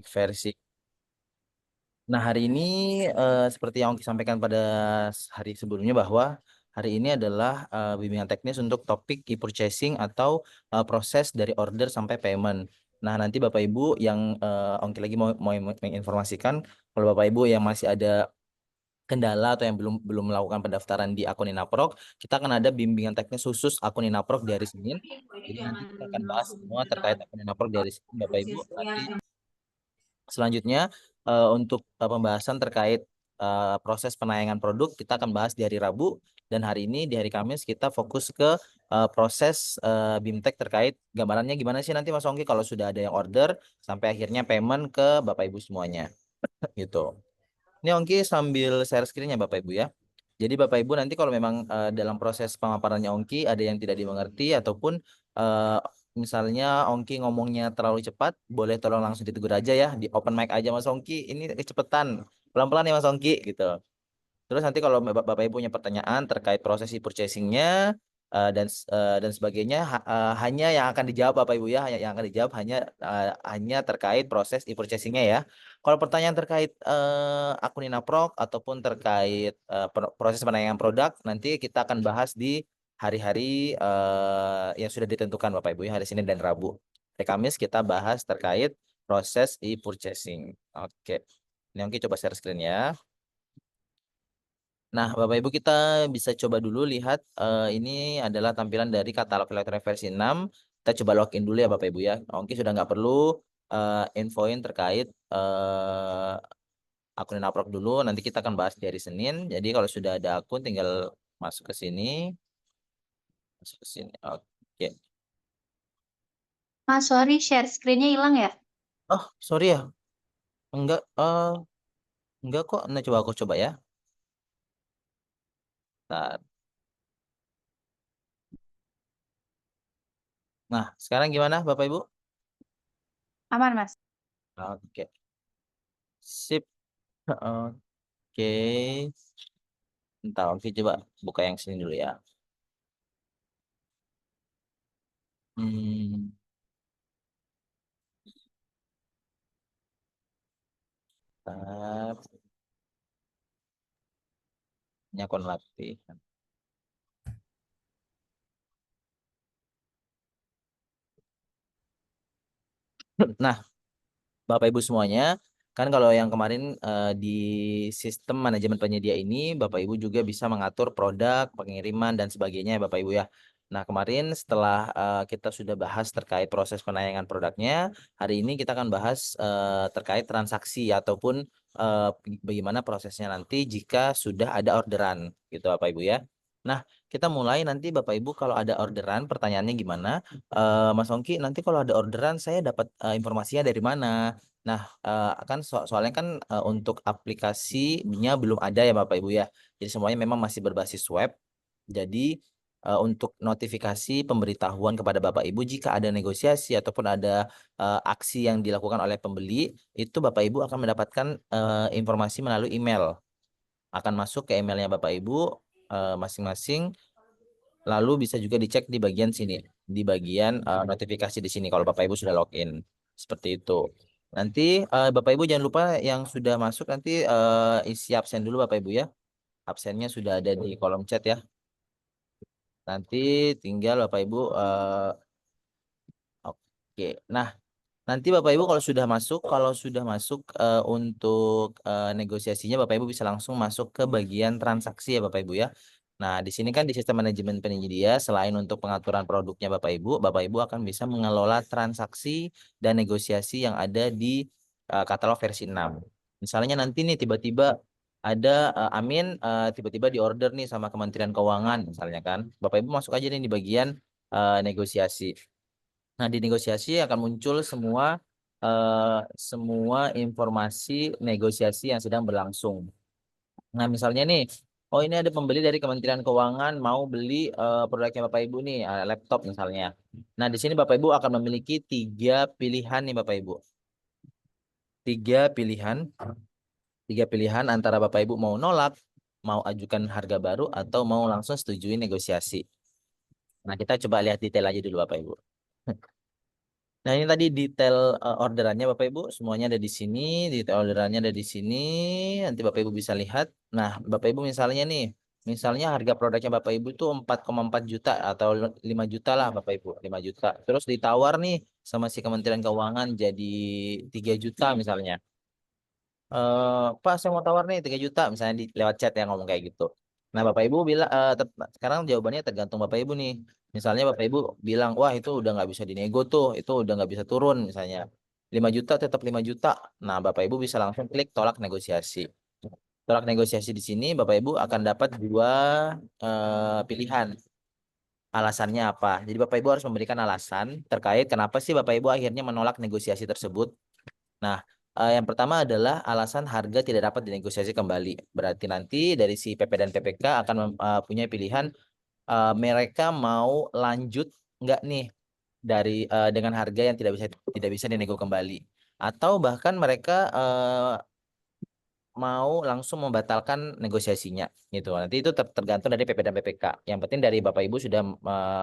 versi. Nah, hari ini seperti yang Ongki sampaikan pada hari sebelumnya bahwa hari ini adalah bimbingan teknis untuk topik e-purchasing atau proses dari order sampai payment. Nah, nanti Bapak Ibu yang Ongki lagi mau menginformasikan kalau Bapak Ibu yang masih ada kendala atau yang belum belum melakukan pendaftaran di akun Inaprok, kita akan ada bimbingan teknis khusus akun Inaprok di hari Senin. Jadi nanti kita akan bahas semua terkait akun Inaprok di hari Senin, Bapak Ibu. Nanti selanjutnya untuk pembahasan terkait proses penayangan produk kita akan bahas di hari Rabu, dan hari ini di hari Kamis kita fokus ke proses BIMTEK terkait gambarannya gimana sih nanti Mas Ongki kalau sudah ada yang order sampai akhirnya payment ke Bapak Ibu semuanya gitu. Ini Ongki sambil share screen-nya Bapak Ibu ya. Jadi Bapak Ibu nanti kalau memang dalam proses pemaparannya Ongki ada yang tidak dimengerti ataupun eh, misalnya Ongki ngomongnya terlalu cepat, boleh tolong langsung ditegur aja ya, di open mic aja Mas Ongki, ini kecepatan, pelan-pelan ya Mas Ongki gitu. Terus nanti kalau Bapak Ibu punya pertanyaan terkait proses purchasing-nya dan sebagainya, hanya yang akan dijawab Bapak Ibu ya, yang akan dijawab hanya terkait proses purchasing-nya ya. Kalau pertanyaan terkait akun Inaprok ataupun terkait proses penayangan produk, nanti kita akan bahas di hari-hari yang sudah ditentukan Bapak Ibu ya, hari Senin dan Rabu. Hari Kamis kita bahas terkait proses purchasing. Oke. Ini mungkin coba share screen ya. Nah, Bapak Ibu kita bisa coba dulu lihat ini adalah tampilan dari katalog elektronik versi 6. Kita coba login dulu ya Bapak Ibu ya. Oke, sudah nggak perlu infoin terkait akun Inaprok dulu. Nanti kita akan bahas di hari Senin. Jadi kalau sudah ada akun tinggal masuk ke sini. Masuk ke sini. Oke. Mas, sorry, share screen-nya hilang ya? Oh, sorry ya. Enggak, enggak kok. Nah, coba aku coba ya. Bentar. Nah, sekarang gimana Bapak Ibu? Aman, Mas. Oke. Sip. Oke. Bentar, oke coba buka yang sini dulu ya. Hmm, tab, ini akun latihan. Nah, Bapak Ibu semuanya, kan kalau yang kemarin di sistem manajemen penyedia ini, Bapak Ibu juga bisa mengatur produk, pengiriman, dan sebagainya ya Bapak Ibu ya. Nah, kemarin setelah kita sudah bahas terkait proses penayangan produknya, hari ini kita akan bahas terkait transaksi ataupun eh, bagaimana prosesnya nanti jika sudah ada orderan, gitu Bapak Ibu ya. Nah, kita mulai nanti Bapak Ibu kalau ada orderan, pertanyaannya gimana? Mas Ongki, nanti kalau ada orderan saya dapat informasinya dari mana? Nah, kan soalnya kan untuk aplikasinya belum ada ya Bapak Ibu ya. Jadi semuanya memang masih berbasis web. Jadi untuk notifikasi pemberitahuan kepada Bapak Ibu jika ada negosiasi ataupun ada aksi yang dilakukan oleh pembeli, itu Bapak Ibu akan mendapatkan informasi melalui email. Akan masuk ke emailnya Bapak Ibu masing-masing. Lalu bisa juga dicek di bagian sini, di bagian notifikasi di sini kalau Bapak Ibu sudah login. Seperti itu. Nanti Bapak Ibu jangan lupa yang sudah masuk nanti isi absen dulu Bapak Ibu ya. Absennya sudah ada di kolom chat ya. Nanti tinggal Bapak Ibu oke. Nah, nanti Bapak Ibu kalau sudah masuk untuk negosiasinya Bapak Ibu bisa langsung masuk ke bagian transaksi ya Bapak Ibu ya. Nah, di sini kan di sistem manajemen penyedia selain untuk pengaturan produknya Bapak Ibu akan bisa mengelola transaksi dan negosiasi yang ada di katalog versi 6. Misalnya nanti nih tiba-tiba ada Amin tiba-tiba diorder nih sama Kementerian Keuangan misalnya kan. Bapak Ibu masuk aja nih di bagian negosiasi. Nah, di negosiasi akan muncul semua informasi negosiasi yang sedang berlangsung. Nah, misalnya nih, oh ini ada pembeli dari Kementerian Keuangan mau beli produknya Bapak Ibu nih, laptop misalnya. Nah, di sini Bapak Ibu akan memiliki tiga pilihan nih Bapak Ibu. Tiga pilihan, tiga pilihan antara Bapak Ibu mau nolak, mau ajukan harga baru, atau mau langsung setujui negosiasi. Nah, kita coba lihat detail aja dulu Bapak Ibu. Nah, ini tadi detail orderannya Bapak Ibu, semuanya ada di sini, detail orderannya ada di sini. Nanti Bapak Ibu bisa lihat. Nah, Bapak Ibu misalnya nih, misalnya harga produknya Bapak Ibu itu 4,4 juta atau 5 juta lah Bapak Ibu, 5 juta. Terus ditawar nih sama si Kementerian Keuangan jadi 3 juta misalnya. Pak saya mau tawar nih 3 juta misalnya lewat chat yang ngomong kayak gitu. Nah Bapak Ibu bilang sekarang jawabannya tergantung Bapak Ibu nih. Misalnya Bapak Ibu bilang wah itu udah nggak bisa dinego tuh, itu udah nggak bisa turun misalnya 5 juta tetap 5 juta. Nah Bapak Ibu bisa langsung klik tolak negosiasi. Tolak negosiasi di sini Bapak Ibu akan dapat dua pilihan. Alasannya apa? Jadi Bapak Ibu harus memberikan alasan terkait kenapa sih Bapak Ibu akhirnya menolak negosiasi tersebut. Nah, yang pertama adalah alasan harga tidak dapat dinegosiasi kembali. Berarti nanti dari si PP dan PPK akan punya pilihan mereka mau lanjut nggak nih dari dengan harga yang tidak bisa dinego kembali, atau bahkan mereka mau langsung membatalkan negosiasinya gitu. Nanti itu tergantung dari PP dan PPK. Yang penting dari Bapak Ibu sudah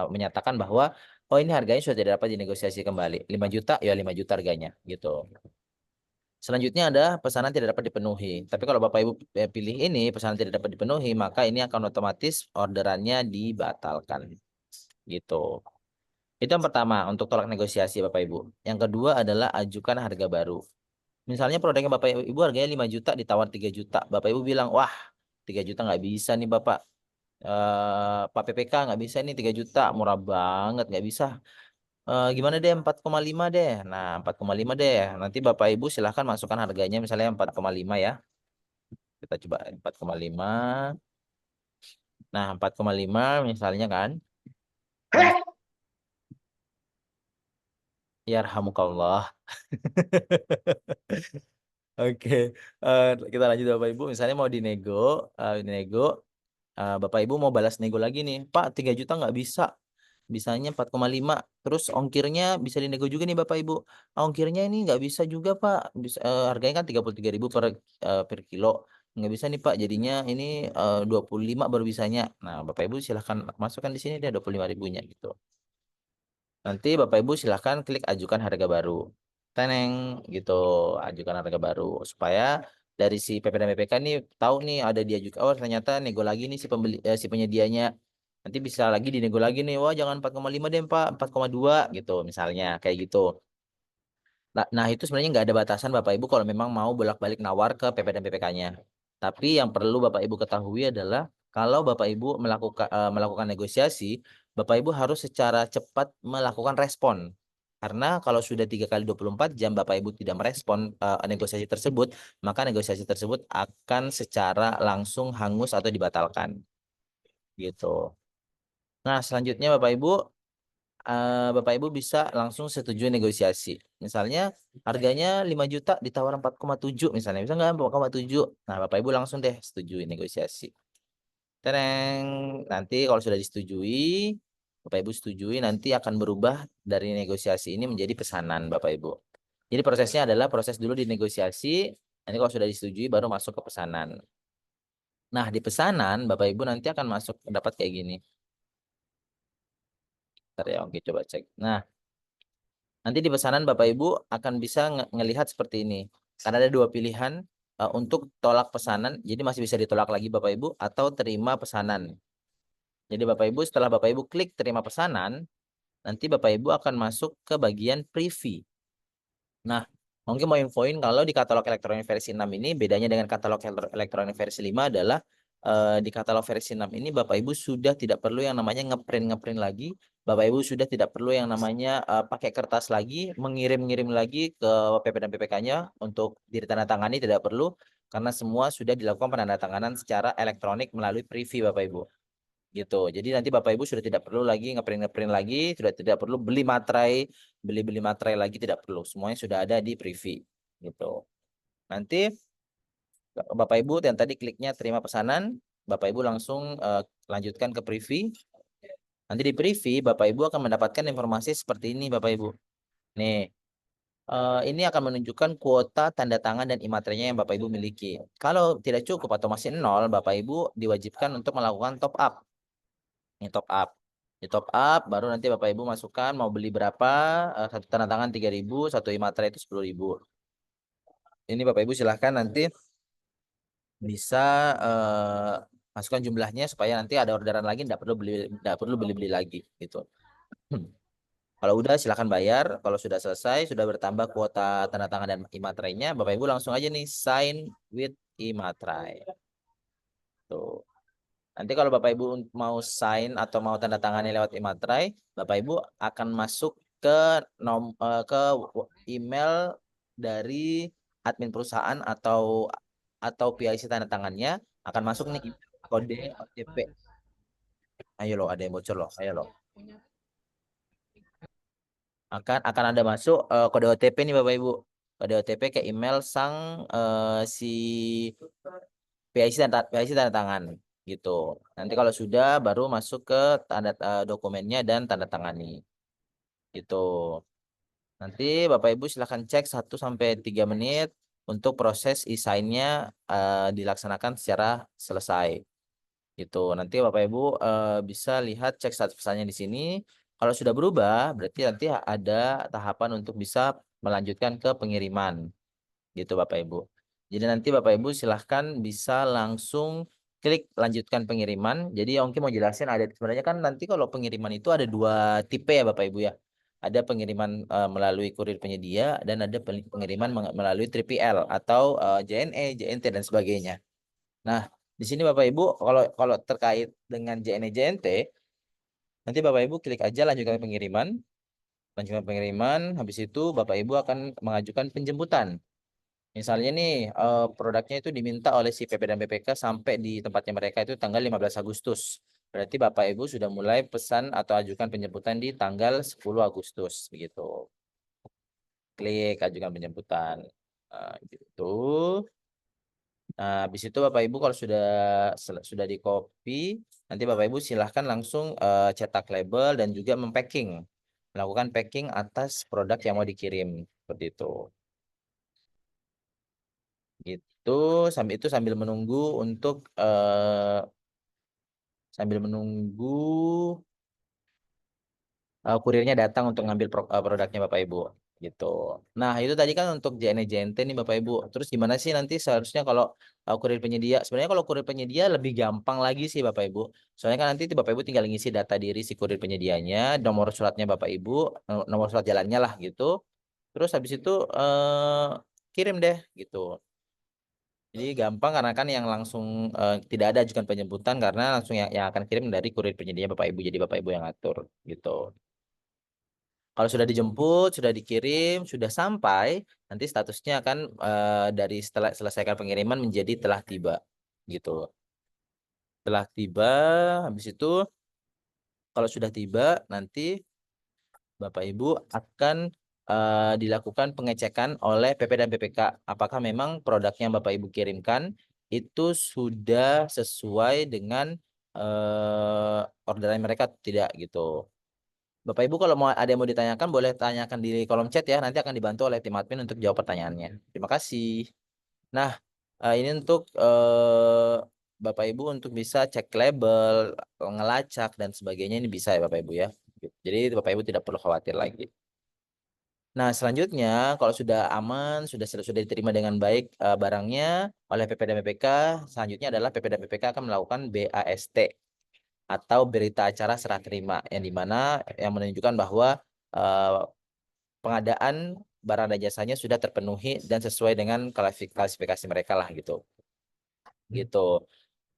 menyatakan bahwa oh ini harganya sudah tidak dapat dinegosiasi kembali. 5 juta ya 5 juta harganya gitu. Selanjutnya ada pesanan tidak dapat dipenuhi. Tapi kalau Bapak Ibu pilih ini pesanan tidak dapat dipenuhi, maka ini akan otomatis orderannya dibatalkan. Gitu. Itu yang pertama untuk tolak negosiasi Bapak Ibu. Yang kedua adalah ajukan harga baru. Misalnya produknya Bapak Ibu harganya 5 juta ditawar 3 juta. Bapak Ibu bilang, "Wah, 3 juta nggak bisa nih Bapak. Pak PPK nggak bisa nih 3 juta, murah banget nggak bisa. Gimana deh 4,5 deh. Nah, 4,5 deh. Nanti Bapak Ibu silahkan masukkan harganya misalnya 4,5 ya. Kita coba 4,5. Nah, 4,5 misalnya kan. Nah, yarhamukallah. Oke, kita lanjut Bapak Ibu. Misalnya mau Bapak Ibu mau balas nego lagi nih. Pak, 3 juta nggak bisa. Bisanya 4,5. Terus ongkirnya bisa dinego juga nih Bapak Ibu. Ongkirnya ini nggak bisa juga Pak. Harganya kan 33.000 per kilo. Nggak bisa nih Pak. Jadinya ini 25 baru bisanya. Nah Bapak Ibu silahkan masukkan di sini deh 25 ribunya gitu. Nanti Bapak Ibu silahkan klik ajukan harga baru. Teneng gitu. Ajukan harga baru. Supaya dari si PP dan BPK nih tahu nih ada diajukan. Oh ternyata nego lagi nih si penyedianya. Nanti bisa lagi dinego lagi nih. Wah jangan 4,5 deh Pak. 4,2 gitu misalnya. Kayak gitu. Nah, itu sebenarnya nggak ada batasan Bapak Ibu kalau memang mau bolak-balik nawar ke PP dan PPK-nya. Tapi yang perlu Bapak Ibu ketahui adalah kalau Bapak Ibu melakukan negosiasi, Bapak Ibu harus secara cepat melakukan respon. Karena kalau sudah 3 kali 24 jam Bapak Ibu tidak merespon negosiasi tersebut, maka negosiasi tersebut akan secara langsung hangus atau dibatalkan. Gitu. Nah, selanjutnya Bapak Ibu bisa langsung setujui negosiasi. Misalnya harganya 5 juta ditawar 4,7 misalnya. Bisa nggak 4,7? Nah, Bapak Ibu langsung deh setujui negosiasi. Tereng. Nanti kalau sudah disetujui, Bapak Ibu setujui nanti akan berubah dari negosiasi ini menjadi pesanan Bapak Ibu. Jadi prosesnya adalah proses dulu di negosiasi, nanti kalau sudah disetujui baru masuk ke pesanan. Nah, di pesanan Bapak Ibu nanti akan masuk dapat kayak gini. Bentar ya, oke coba cek. Nah, nanti di pesanan Bapak Ibu akan bisa ngelihat seperti ini. Karena ada dua pilihan untuk tolak pesanan, jadi masih bisa ditolak lagi Bapak Ibu atau terima pesanan. Jadi Bapak Ibu setelah Bapak Ibu klik terima pesanan, nanti Bapak Ibu akan masuk ke bagian preview. Nah, mungkin mau infoin kalau di katalog elektronik versi 6 ini bedanya dengan katalog elektronik versi 5 adalah di katalog versi 6 ini Bapak Ibu sudah tidak perlu yang namanya ngeprint lagi. Bapak Ibu sudah tidak perlu yang namanya pakai kertas lagi, mengirim-ngirim lagi ke PP dan PPK-nya untuk ditandatangani tidak perlu karena semua sudah dilakukan penandatanganan secara elektronik melalui preview Bapak Ibu. Gitu. Jadi nanti Bapak Ibu sudah tidak perlu lagi ngeprint lagi, sudah tidak perlu beli materai lagi tidak perlu. Semuanya sudah ada di preview gitu. Nanti Bapak Ibu yang tadi kliknya terima pesanan, Bapak Ibu langsung lanjutkan ke preview. Nanti di preview Bapak Ibu akan mendapatkan informasi seperti ini Bapak Ibu. Nih, ini akan menunjukkan kuota tanda tangan dan imaterainya yang Bapak Ibu miliki. Kalau tidak cukup atau masih nol, Bapak Ibu diwajibkan untuk melakukan top up. Ini top up. Di top up, baru nanti Bapak Ibu masukkan mau beli berapa, satu tanda tangan 3.000, satu iMatra itu 10.000. Ini Bapak Ibu silahkan nanti bisa masukkan jumlahnya supaya nanti ada orderan lagi, nggak perlu beli lagi gitu. Kalau udah silahkan bayar. Kalau sudah selesai, sudah bertambah kuota tanda tangan dan imaterainya, Bapak Ibu langsung aja nih sign with imaterai. Tuh. Nanti kalau Bapak Ibu mau sign atau mau tanda tangani lewat imaterai, Bapak Ibu akan masuk ke ke email dari admin perusahaan atau PIC tanda tangannya akan masuk nih kode OTP. Ayo loh, ada yang bocor loh. Ayo loh. Akan ada masuk kode OTP nih Bapak Ibu. Kode OTP ke email sang si PIC tanda tangan gitu. Nanti kalau sudah baru masuk ke dokumennya dan tanda tangani gitu. Nanti Bapak Ibu silahkan cek 1 sampai 3 menit untuk proses e-sign-nya dilaksanakan secara selesai gitu. Nanti Bapak Ibu bisa lihat cek status pesannya di sini. Kalau sudah berubah, berarti nanti ada tahapan untuk bisa melanjutkan ke pengiriman gitu Bapak Ibu. Jadi nanti Bapak Ibu silahkan bisa langsung klik lanjutkan pengiriman. Jadi Ongki mau jelasin ada sebenarnya kan nanti kalau pengiriman itu ada 2 tipe ya Bapak Ibu ya. Ada pengiriman melalui kurir penyedia dan ada pengiriman melalui 3PL atau JNE, JNT dan sebagainya. Nah, di sini Bapak Ibu kalau kalau terkait dengan JNE JNT, nanti Bapak Ibu klik aja lanjutkan pengiriman. Lanjutkan pengiriman, habis itu Bapak Ibu akan mengajukan penjemputan. Misalnya nih produknya itu diminta oleh si PP dan BPK sampai di tempatnya mereka itu tanggal 15 Agustus. Berarti Bapak Ibu sudah mulai pesan atau ajukan penjemputan di tanggal 10 Agustus begitu. Klik ajukan penjemputan. Gitu. Nah, habis itu Bapak Ibu kalau sudah di copy, nanti Bapak Ibu silahkan langsung cetak label dan juga mempacking, melakukan packing atas produk yang mau dikirim seperti itu. Gitu. Sambil menunggu untuk sambil menunggu kurirnya datang untuk ngambil produknya Bapak Ibu gitu. Nah, itu tadi kan untuk JNE JNT nih Bapak Ibu. Terus gimana sih nanti seharusnya kalau kurir penyedia? Sebenarnya kalau kurir penyedia lebih gampang lagi sih Bapak Ibu. Soalnya kan nanti Bapak Ibu tinggal ngisi data diri si kurir penyedianya, nomor suratnya Bapak Ibu, nomor surat jalannya lah gitu. Terus habis itu kirim deh gitu. Jadi gampang karena kan yang langsung tidak ada ajukan penjemputan karena langsung yang akan kirim dari kurir penyedia Bapak Ibu. Jadi Bapak Ibu yang atur gitu. Kalau sudah dijemput, sudah dikirim, sudah sampai, nanti statusnya akan dari setelah selesaikan pengiriman menjadi telah tiba gitu. Telah tiba, habis itu kalau sudah tiba nanti Bapak Ibu akan dilakukan pengecekan oleh PP dan PPK. Apakah memang produk yang Bapak Ibu kirimkan itu sudah sesuai dengan orderan mereka atau tidak gitu. Bapak Ibu kalau mau ada yang mau ditanyakan boleh tanyakan di kolom chat ya. Nanti akan dibantu oleh tim admin untuk jawab pertanyaannya. Terima kasih. Nah, ini untuk Bapak Ibu untuk bisa cek label, ngelacak dan sebagainya ini bisa ya Bapak Ibu ya. Jadi Bapak Ibu tidak perlu khawatir lagi. Nah, selanjutnya kalau sudah aman, sudah diterima dengan baik barangnya oleh PP dan BPK, selanjutnya adalah PP dan BPK akan melakukan BAST atau berita acara serah terima yang dimana yang menunjukkan bahwa eh, pengadaan barang dan jasanya sudah terpenuhi dan sesuai dengan klasifikasi mereka lah gitu. Gitu.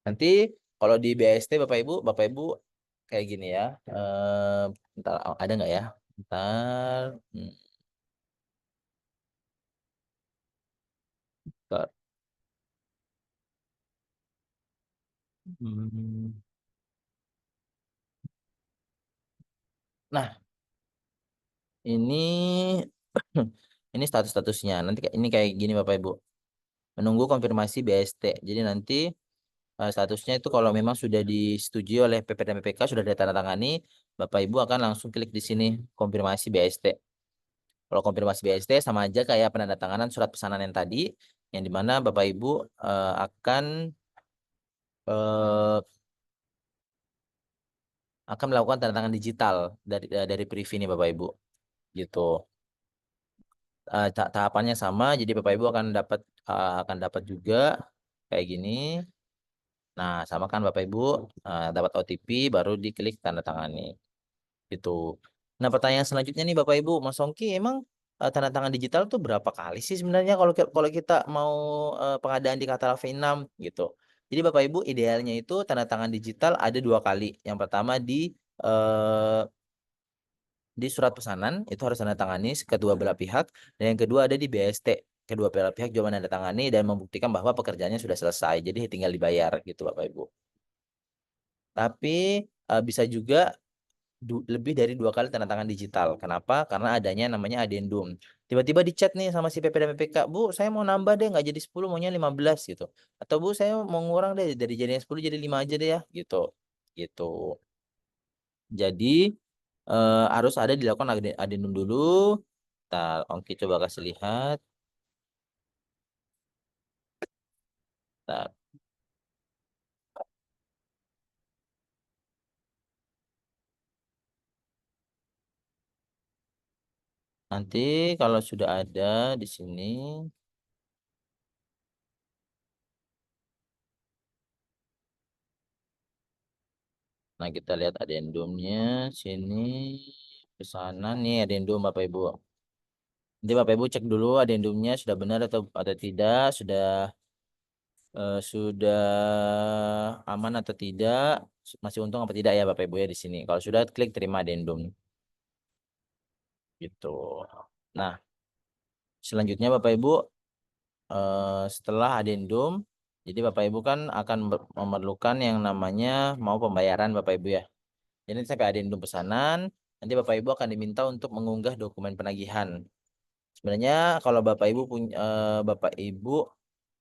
Nanti kalau di BAST Bapak Ibu kayak gini ya. Bentar, ada nggak ya? Bentar. Bentar. Hmm. Nah, ini ini status-statusnya. Nanti ini kayak gini Bapak Ibu. Menunggu konfirmasi BST. Jadi nanti statusnya itu kalau memang sudah disetujui oleh PP dan PPK sudah ditandatangani, Bapak Ibu akan langsung klik di sini konfirmasi BST. Kalau konfirmasi BST sama aja kayak penandatanganan surat pesanan yang tadi, yang dimana Bapak Ibu akan eh, akan melakukan tanda tangan digital dari Privi ini Bapak Ibu gitu. Tahapannya sama, jadi Bapak Ibu akan dapat juga kayak gini. Nah, sama kan Bapak Ibu dapat OTP baru diklik tanda tangani gitu. Nah, pertanyaan selanjutnya nih Bapak Ibu, Mas Ongki emang tanda tangan digital tuh berapa kali sih sebenarnya kalau kita mau pengadaan di Kata V6 gitu. Jadi Bapak Ibu idealnya itu tanda tangan digital ada 2 kali. Yang pertama di surat pesanan itu harus tanda tangani kedua belah pihak, dan yang kedua ada di BST, kedua belah pihak juga menandatangani dan membuktikan bahwa pekerjaannya sudah selesai, jadi tinggal dibayar gitu Bapak Ibu. Tapi bisa juga lebih dari 2 kali tanda tangan digital. Kenapa? Karena adanya namanya adendum. Tiba-tiba di chat nih sama si PP dan PPK, Bu, saya mau nambah deh, nggak jadi 10, maunya 15 gitu. Atau Bu, saya mau ngurang deh, dari jadinya 10 jadi 5 aja deh ya, gitu. Gitu. Jadi harus ada dilakukan adendum dulu. Ntar Ongki coba kasih lihat. Ntar. Nanti kalau sudah ada di sini, nah kita lihat adendumnya sini, pesanan nih adendum Bapak Ibu. Nanti Bapak Ibu cek dulu adendumnya sudah benar atau tidak, sudah aman atau tidak, masih untung apa tidak ya Bapak Ibu ya di sini. Kalau sudah klik terima adendum gitu. Nah, selanjutnya Bapak Ibu setelah adendum, jadi Bapak Ibu kan akan memerlukan yang namanya mau pembayaran Bapak Ibu ya. Jadi sampai adendum pesanan, nanti Bapak Ibu akan diminta untuk mengunggah dokumen penagihan. Sebenarnya kalau Bapak Ibu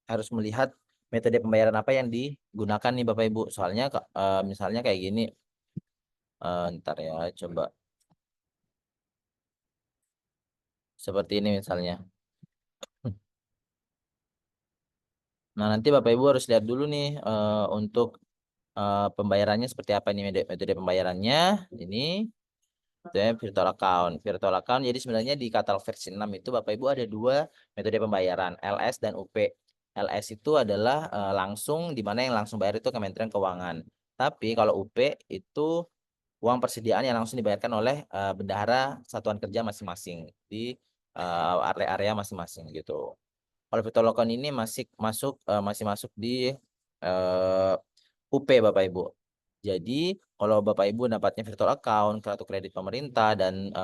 harus melihat metode pembayaran apa yang digunakan nih Bapak Ibu. Soalnya misalnya kayak gini, ntar ya coba seperti ini misalnya. Nah nanti Bapak Ibu harus lihat dulu nih untuk pembayarannya seperti apa ini metode pembayarannya. Ini virtual account. Virtual account jadi sebenarnya di katalog versi 6 itu Bapak Ibu ada 2 metode pembayaran, LS dan UP. LS itu adalah langsung, di mana yang langsung bayar itu Kementerian Keuangan. Tapi kalau UP itu uang persediaan yang langsung dibayarkan oleh bendahara satuan kerja masing-masing di area-area masing-masing gitu. Kalau virtual account ini masih masuk di eh, UP Bapak Ibu. Jadi kalau Bapak Ibu dapatnya virtual account, kartu kredit pemerintah dan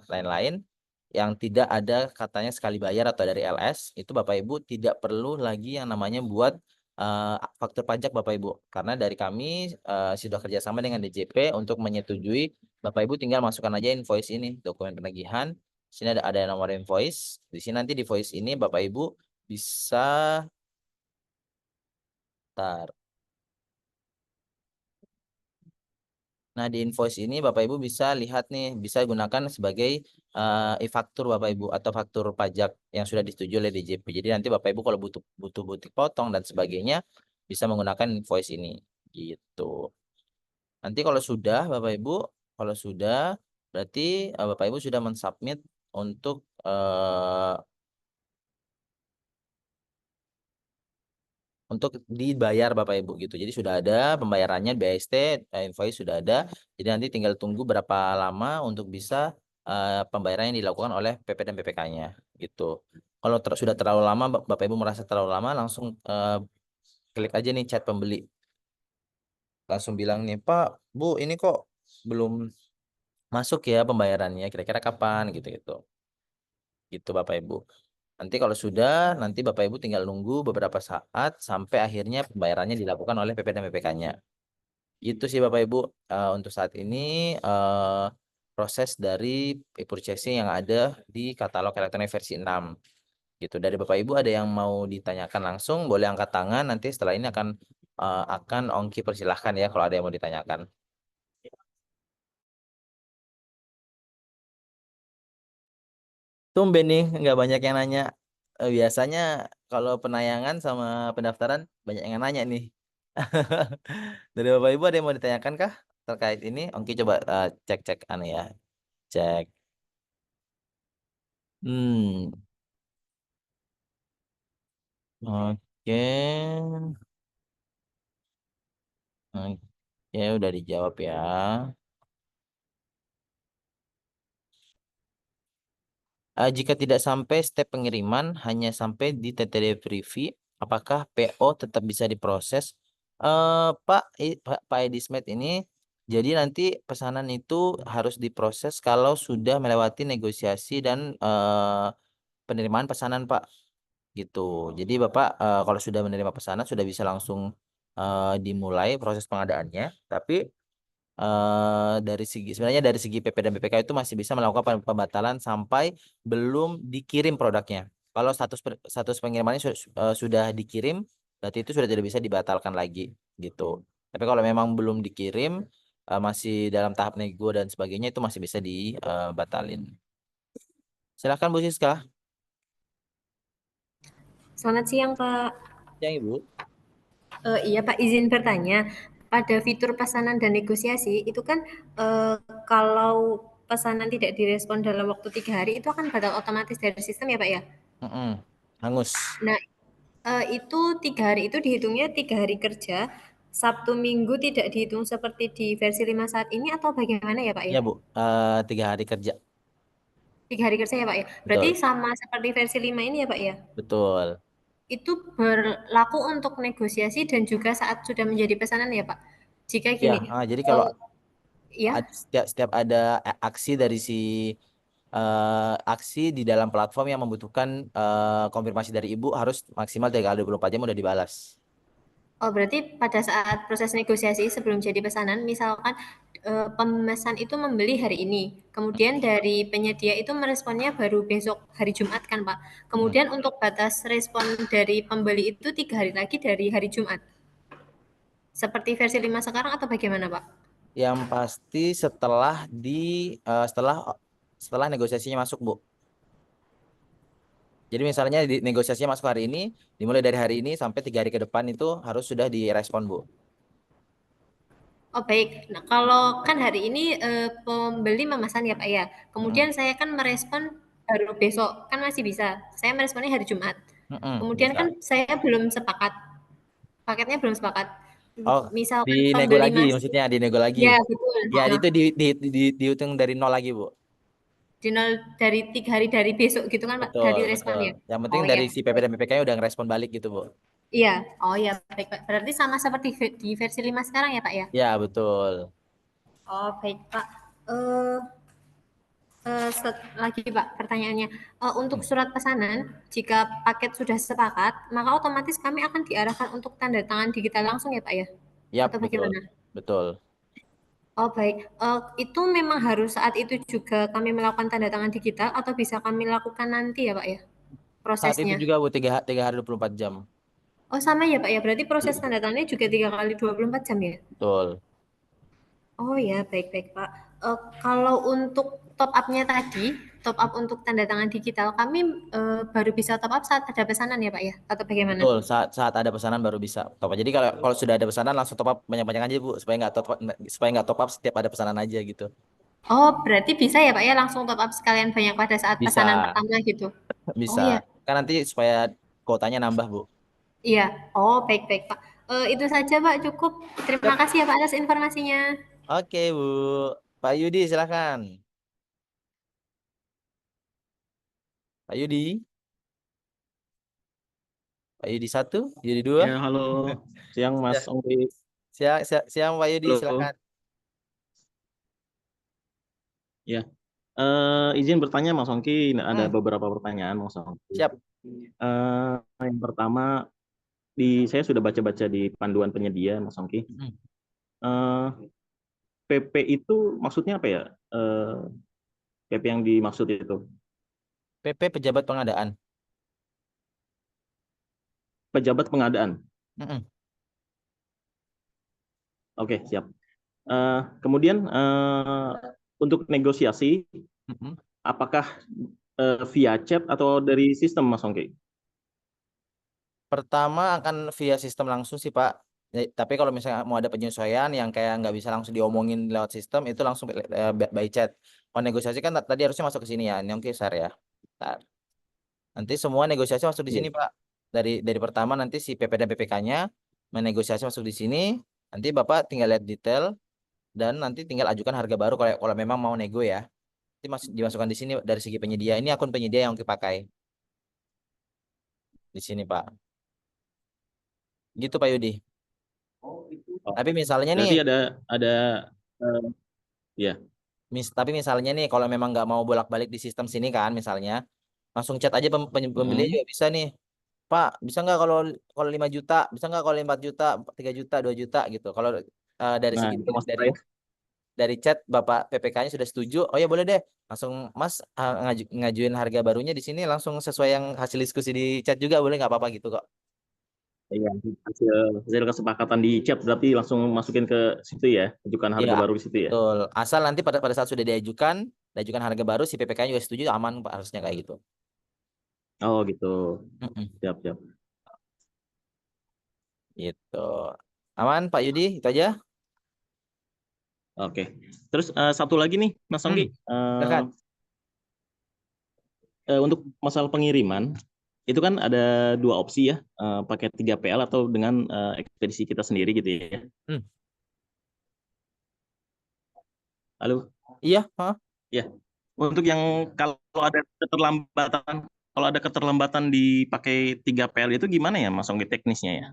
lain-lain yang tidak ada katanya sekali bayar atau dari LS, itu Bapak Ibu tidak perlu lagi yang namanya buat faktur pajak Bapak Ibu. Karena dari kami sudah kerjasama dengan DJP untuk menyetujui, Bapak Ibu tinggal masukkan aja invoice ini, dokumen penagihan. Di sini ada nomor invoice. Di sini nanti di voice ini Bapak Ibu bisa tar. Nah, di invoice ini Bapak Ibu bisa lihat nih, bisa gunakan sebagai e-faktur Bapak Ibu atau faktur pajak yang sudah disetujui oleh DJP. Jadi nanti Bapak Ibu kalau butuh butuh butik potong dan sebagainya bisa menggunakan invoice ini. Gitu. Nanti kalau sudah berarti Bapak Ibu sudah mensubmit untuk dibayar Bapak Ibu gitu. Jadi sudah ada pembayarannya BST, invoice sudah ada. Jadi nanti tinggal tunggu berapa lama untuk bisa pembayaran yang dilakukan oleh PP dan PPK-nya gitu. Kalau sudah terlalu lama, Bapak Ibu merasa terlalu lama, langsung klik aja nih chat pembeli. Langsung bilang nih, Pak, Bu, ini kok belum masuk ya pembayarannya. Kira-kira kapan gitu-gitu. Gitu Bapak Ibu. Nanti kalau sudah, nanti Bapak Ibu tinggal nunggu beberapa saat sampai akhirnya pembayarannya dilakukan oleh PP dan PPK-nya. Itu sih Bapak Ibu untuk saat ini eh, proses dari e-purchasing yang ada di katalog elektronik versi 6 gitu. Dari Bapak Ibu ada yang mau ditanyakan langsung, boleh angkat tangan, nanti setelah ini akan Ongki persilahkan ya kalau ada yang mau ditanyakan. Tumben nih nggak banyak yang nanya. Biasanya kalau penayangan sama pendaftaran banyak yang nanya nih. Dari Bapak Ibu ada yang mau ditanyakan kah? terkait ini. Oke, coba cek anu ya. Cek. Hmm. Oke. Oke, udah dijawab ya. Jika tidak sampai step pengiriman, hanya sampai di TT delivery, apakah PO tetap bisa diproses? Pak Edismet ini, jadi nanti pesanan itu harus diproses kalau sudah melewati negosiasi dan penerimaan pesanan, Pak. Gitu. Jadi Bapak kalau sudah menerima pesanan sudah bisa langsung dimulai proses pengadaannya. Tapi dari segi sebenarnya dari segi PP dan BPK itu masih bisa melakukan pembatalan sampai belum dikirim produknya. Kalau status pengirimannya sudah dikirim, berarti itu sudah tidak bisa dibatalkan lagi gitu. Tapi kalau memang belum dikirim, masih dalam tahap nego dan sebagainya itu masih bisa dibatalin. Silakan Bu Siska. Selamat siang, Pak. Ya Ibu. Iya, Pak, izin bertanya. Pada fitur pesanan dan negosiasi, itu kan kalau pesanan tidak direspon dalam waktu 3 hari, itu akan batal otomatis dari sistem ya, Pak ya? Hangus. Nah, itu 3 hari itu dihitungnya 3 hari kerja, Sabtu Minggu tidak dihitung seperti di versi 5 saat ini atau bagaimana ya, Pak Ya ya? Bu, 3 hari kerja. 3 hari kerja ya, Pak ya? Berarti Betul, sama seperti versi 5 ini ya, Pak ya? betul. Itu berlaku untuk negosiasi dan juga saat sudah menjadi pesanan ya, Pak? Jika Ya, gini, jadi kalau ya, setiap ada aksi dari si aksi di dalam platform yang membutuhkan konfirmasi dari ibu harus maksimal 3 kali 24 jam udah dibalas. oh berarti pada saat proses negosiasi sebelum jadi pesanan, misalkan pemesan itu membeli hari ini, kemudian dari penyedia itu meresponnya baru besok hari Jumat kan Pak. Mm. Kemudian untuk batas respon dari pembeli itu 3 hari lagi dari hari Jumat. Seperti versi 5 sekarang atau bagaimana Pak? Yang pasti setelah setelah setelah negosiasinya masuk Bu. Jadi misalnya negosiasinya masuk hari ini, dimulai dari hari ini sampai 3 hari ke depan itu harus sudah direspon Bu. Oh baik, nah kalau kan hari ini pembeli memesan ya Pak ya, Mm-mm. kemudian saya kan merespon baru besok, kan masih bisa. Saya meresponnya hari Jumat. Kemudian Bisa. kan saya belum sepakat, paketnya belum sepakat. Oh, Misalkan dinego pembeli lagi masih, maksudnya dinego lagi. ya betul. Ya, Nah, itu dihitung dari nol lagi, Bu. di nol dari 3 hari dari besok gitu kan Pak, Betul, dari respon betul. ya. Yang penting Oh dari ya, si PP dan BPK-nya udah ngerespon balik gitu, Bu. iya. Oh ya, baik Pak. Berarti sama seperti di versi 5 sekarang ya Pak ya. Ya, betul. Oh baik Pak. Eh lagi Pak pertanyaannya, untuk Hmm. surat pesanan, jika paket sudah sepakat, maka otomatis kami akan diarahkan untuk tanda tangan digital langsung ya Pak ya? Yap, Atau betul. bagaimana? Betul. Oh baik, itu memang harus saat itu juga kami melakukan tanda tangan digital atau bisa kami lakukan nanti ya Pak ya, Saat itu prosesnya? juga, Bu, 3 hari 24 jam. Oh sama ya Pak ya, berarti proses Iya, tanda tangannya juga 3 kali 24 jam ya? betul. Oh ya, baik-baik Pak. Kalau untuk top up-nya tadi, top up untuk tanda tangan digital, kami baru bisa top up saat ada pesanan ya Pak ya? Atau bagaimana? Betul, saat ada pesanan baru bisa top up. Jadi kalau sudah ada pesanan langsung top up banyak-banyak aja, Bu, supaya nggak top up setiap ada pesanan aja gitu. Oh, berarti bisa ya Pak ya langsung top up sekalian banyak pada saat pesanan Bisa, pertama gitu? Oh bisa. iya, Kan nanti supaya kuotanya nambah, Bu. iya. Oh, baik-baik Pak. Itu saja Pak, cukup. Terima Yap. kasih ya Pak atas informasinya. Oke, Bu. Pak Yudi, silakan. Pak Yudi. Pak Yudi 1, Yudi 2. Ya, halo. Siang Mas Ya. Ongki. Siang Pak Yudi, Halo. silakan. Ya, izin bertanya Mas Ongki, ada Hmm, beberapa pertanyaan Mas Ongki. siap. Yang pertama, saya sudah baca-baca di panduan penyedia Mas Ongki. Hmm. Eh, PP itu maksudnya apa ya? PP yang dimaksud itu? PP pejabat pengadaan. Pejabat pengadaan. Hmm. Oke, siap. Kemudian untuk negosiasi, Hmm. apakah via chat atau dari sistem Mas Ongki? Pertama akan via sistem langsung sih, Pak. Tapi kalau misalnya mau ada penyesuaian yang kayak nggak bisa langsung diomongin lewat sistem, itu langsung by chat. Kalau negosiasi kan tadi harusnya masuk ke sini ya, ini oke share ya. Ntar. Nanti semua negosiasi masuk di Iya. sini Pak. Dari pertama nanti si PP dan PPK-nya menegosiasi masuk di sini. Nanti Bapak tinggal lihat detail dan nanti tinggal ajukan harga baru kalau memang mau nego ya. Nanti dimasukkan di sini dari segi penyedia. Ini akun penyedia yang dipakai di sini Pak. Gitu Pak Yudi. Oh, Tapi misalnya nih, berarti ada eh, ya. tapi misalnya nih kalau memang nggak mau bolak-balik di sistem sini kan misalnya, langsung chat aja pembeli Mm-mm. juga bisa nih. Pak, bisa nggak kalau 5 juta, bisa nggak kalau 4 juta, 3 juta, 2 juta gitu. Kalau dari Nah, segi itu maksud dari saya. dari chat Bapak PPK-nya sudah setuju, oh ya boleh deh. Langsung Mas ngajuin harga barunya di sini langsung sesuai yang hasil diskusi di chat juga boleh nggak apa-apa gitu kok. Iya, hasil kesepakatan di chat berarti langsung masukin ke situ ya, ajukan Iya, harga baru di situ ya. betul. Asal nanti pada saat sudah diajukan harga baru si PPK-nya juga setuju aman Pak harusnya kayak gitu. Oh gitu. Mm-mm. Siap, siap. Gitu. Aman Pak Yudi, itu aja. Oke. Terus satu lagi nih, Mas Songki. Silakan. Untuk masalah pengiriman, itu kan ada dua opsi ya, pakai 3PL atau dengan ekspedisi kita sendiri gitu ya. Hmm. Halo? Iya, Hah? Ya. Untuk yang kalau ada keterlambatan dipakai 3PL itu gimana ya Mas Songki teknisnya ya?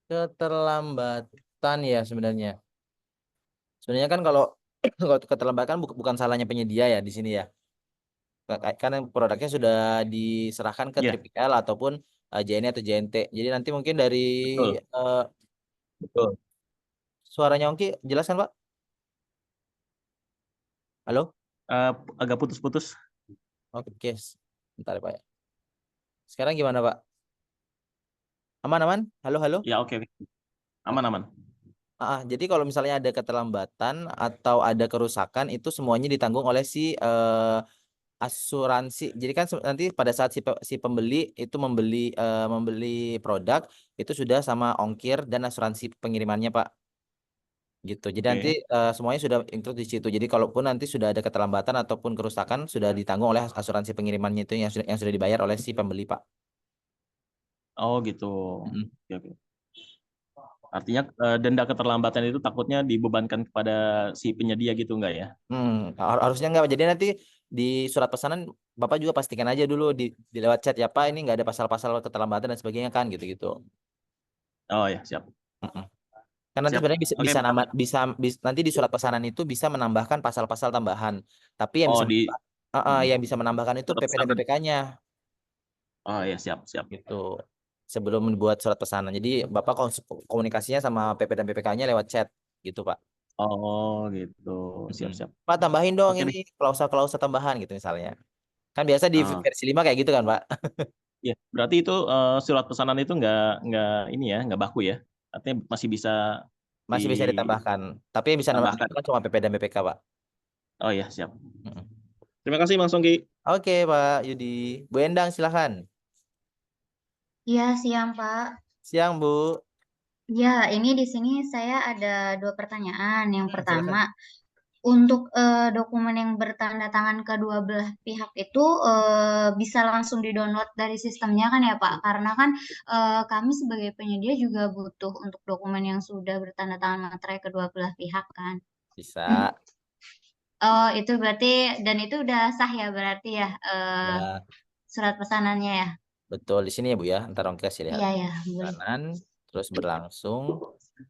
Keterlambatan ya sebenarnya. Sebenarnya kan kalau kalau keterlambatan bukan salahnya penyedia ya di sini ya. Karena produknya sudah diserahkan ke Iya, 3PL ataupun JNE atau JNT. Jadi nanti mungkin dari betul. eh, Betul. suaranya Ongki jelas kan Pak? Halo? Eh, Agak putus-putus. Oke, bentar ya Pak ya. Sekarang gimana Pak? Aman aman? Halo halo? Ya, oke, oke. Aman, aman. Jadi kalau misalnya ada keterlambatan atau ada kerusakan itu semuanya ditanggung oleh si asuransi. Jadi kan nanti pada saat si pembeli itu membeli produk itu sudah sama ongkir dan asuransi pengirimannya Pak. Gitu. Jadi nanti Oke. semuanya sudah include di situ. Jadi kalaupun nanti sudah ada keterlambatan ataupun kerusakan sudah ditanggung oleh asuransi pengirimannya itu yang sudah dibayar oleh si pembeli Pak. Oh gitu. Mm-mm. Oke, oke. Artinya denda keterlambatan itu takutnya dibebankan kepada si penyedia gitu enggak ya? Harusnya enggak. Jadi nanti di surat pesanan Bapak juga pastikan aja dulu di lewat chat ya Pak ini enggak ada pasal-pasal keterlambatan dan sebagainya kan gitu-gitu. Oh ya, siap. Mm-mm. Kan nanti Siap. sebenarnya bisa Oke. bisa nambah nanti di surat pesanan itu bisa menambahkan pasal-pasal tambahan. Tapi Oh, di yang bisa menambahkan itu surat PP dan pesanan. PPK-nya Oh ya, siap, siap. gitu. Sebelum membuat surat pesanan. Jadi Bapak komunikasinya sama PP dan PPK-nya lewat chat gitu, Pak. Oh gitu. Mm-mm. Siap, siap. Pak tambahin dong Oke ini deh. klausa-klausa tambahan gitu misalnya. Kan biasa di Ah, versi 5 kayak gitu kan, Pak. ya, berarti itu surat pesanan itu nggak ini ya, nggak baku ya. Artinya masih bisa Masih bisa ditambahkan. Tapi yang bisa ditambahkan. ditambahkan cuma PP dan PPK, Pak. Oh ya, siap. Mm-mm. Terima kasih Mas Songki. Oke, Pak Yudi. Bu Endang silahkan. Iya, siang, Pak. Siang, Bu. Ya, ini di sini saya ada dua pertanyaan. Yang pertama, Silakan. untuk dokumen yang bertanda tangan kedua belah pihak itu bisa langsung di-download dari sistemnya kan ya, Pak? Karena kan kami sebagai penyedia juga butuh untuk dokumen yang sudah bertanda tangan materai kedua belah pihak kan. Bisa. Oh, itu berarti dan itu udah sah ya berarti ya Ya, surat pesanannya ya. betul di sini ya, Bu ya. Ntar Ongki kasih lihat. Iya ya, boleh. Kanan, terus berlangsung.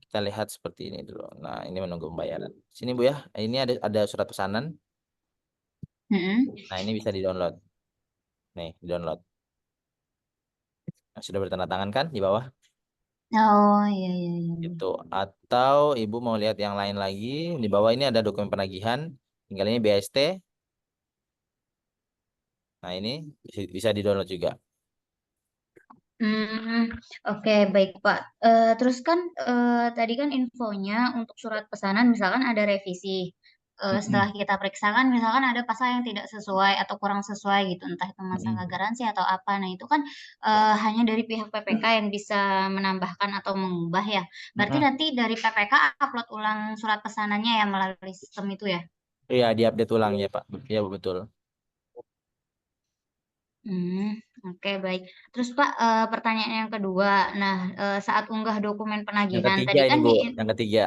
Kita lihat seperti ini dulu. Nah, ini menunggu pembayaran. Sini Bu ya. Ini ada surat pesanan. Mm-mm. Nah, ini bisa di-download. Nih, di-download. Nah, sudah bertanda tangan kan di bawah? Oh iya iya iya. Itu. Atau Ibu mau lihat yang lain lagi, di bawah ini ada dokumen penagihan. Tinggal ini BST. Nah, ini bisa di-download juga. Oke baik Pak. Terus kan tadi kan infonya untuk surat pesanan misalkan ada revisi. setelah kita periksakan misalkan ada pasal yang tidak sesuai atau kurang sesuai gitu, entah itu masalah garansi atau apa. Nah, itu kan hanya dari pihak PPK yang bisa menambahkan atau mengubah ya. Berarti nanti dari PPK upload ulang surat pesanannya ya melalui sistem itu ya. Iya, diupdate ulang ya Pak. Iya betul. Oke, baik. Terus Pak, pertanyaan yang kedua. Nah, saat unggah dokumen Yang penagihan ketiga tadi ini kan Bu, yang ketiga.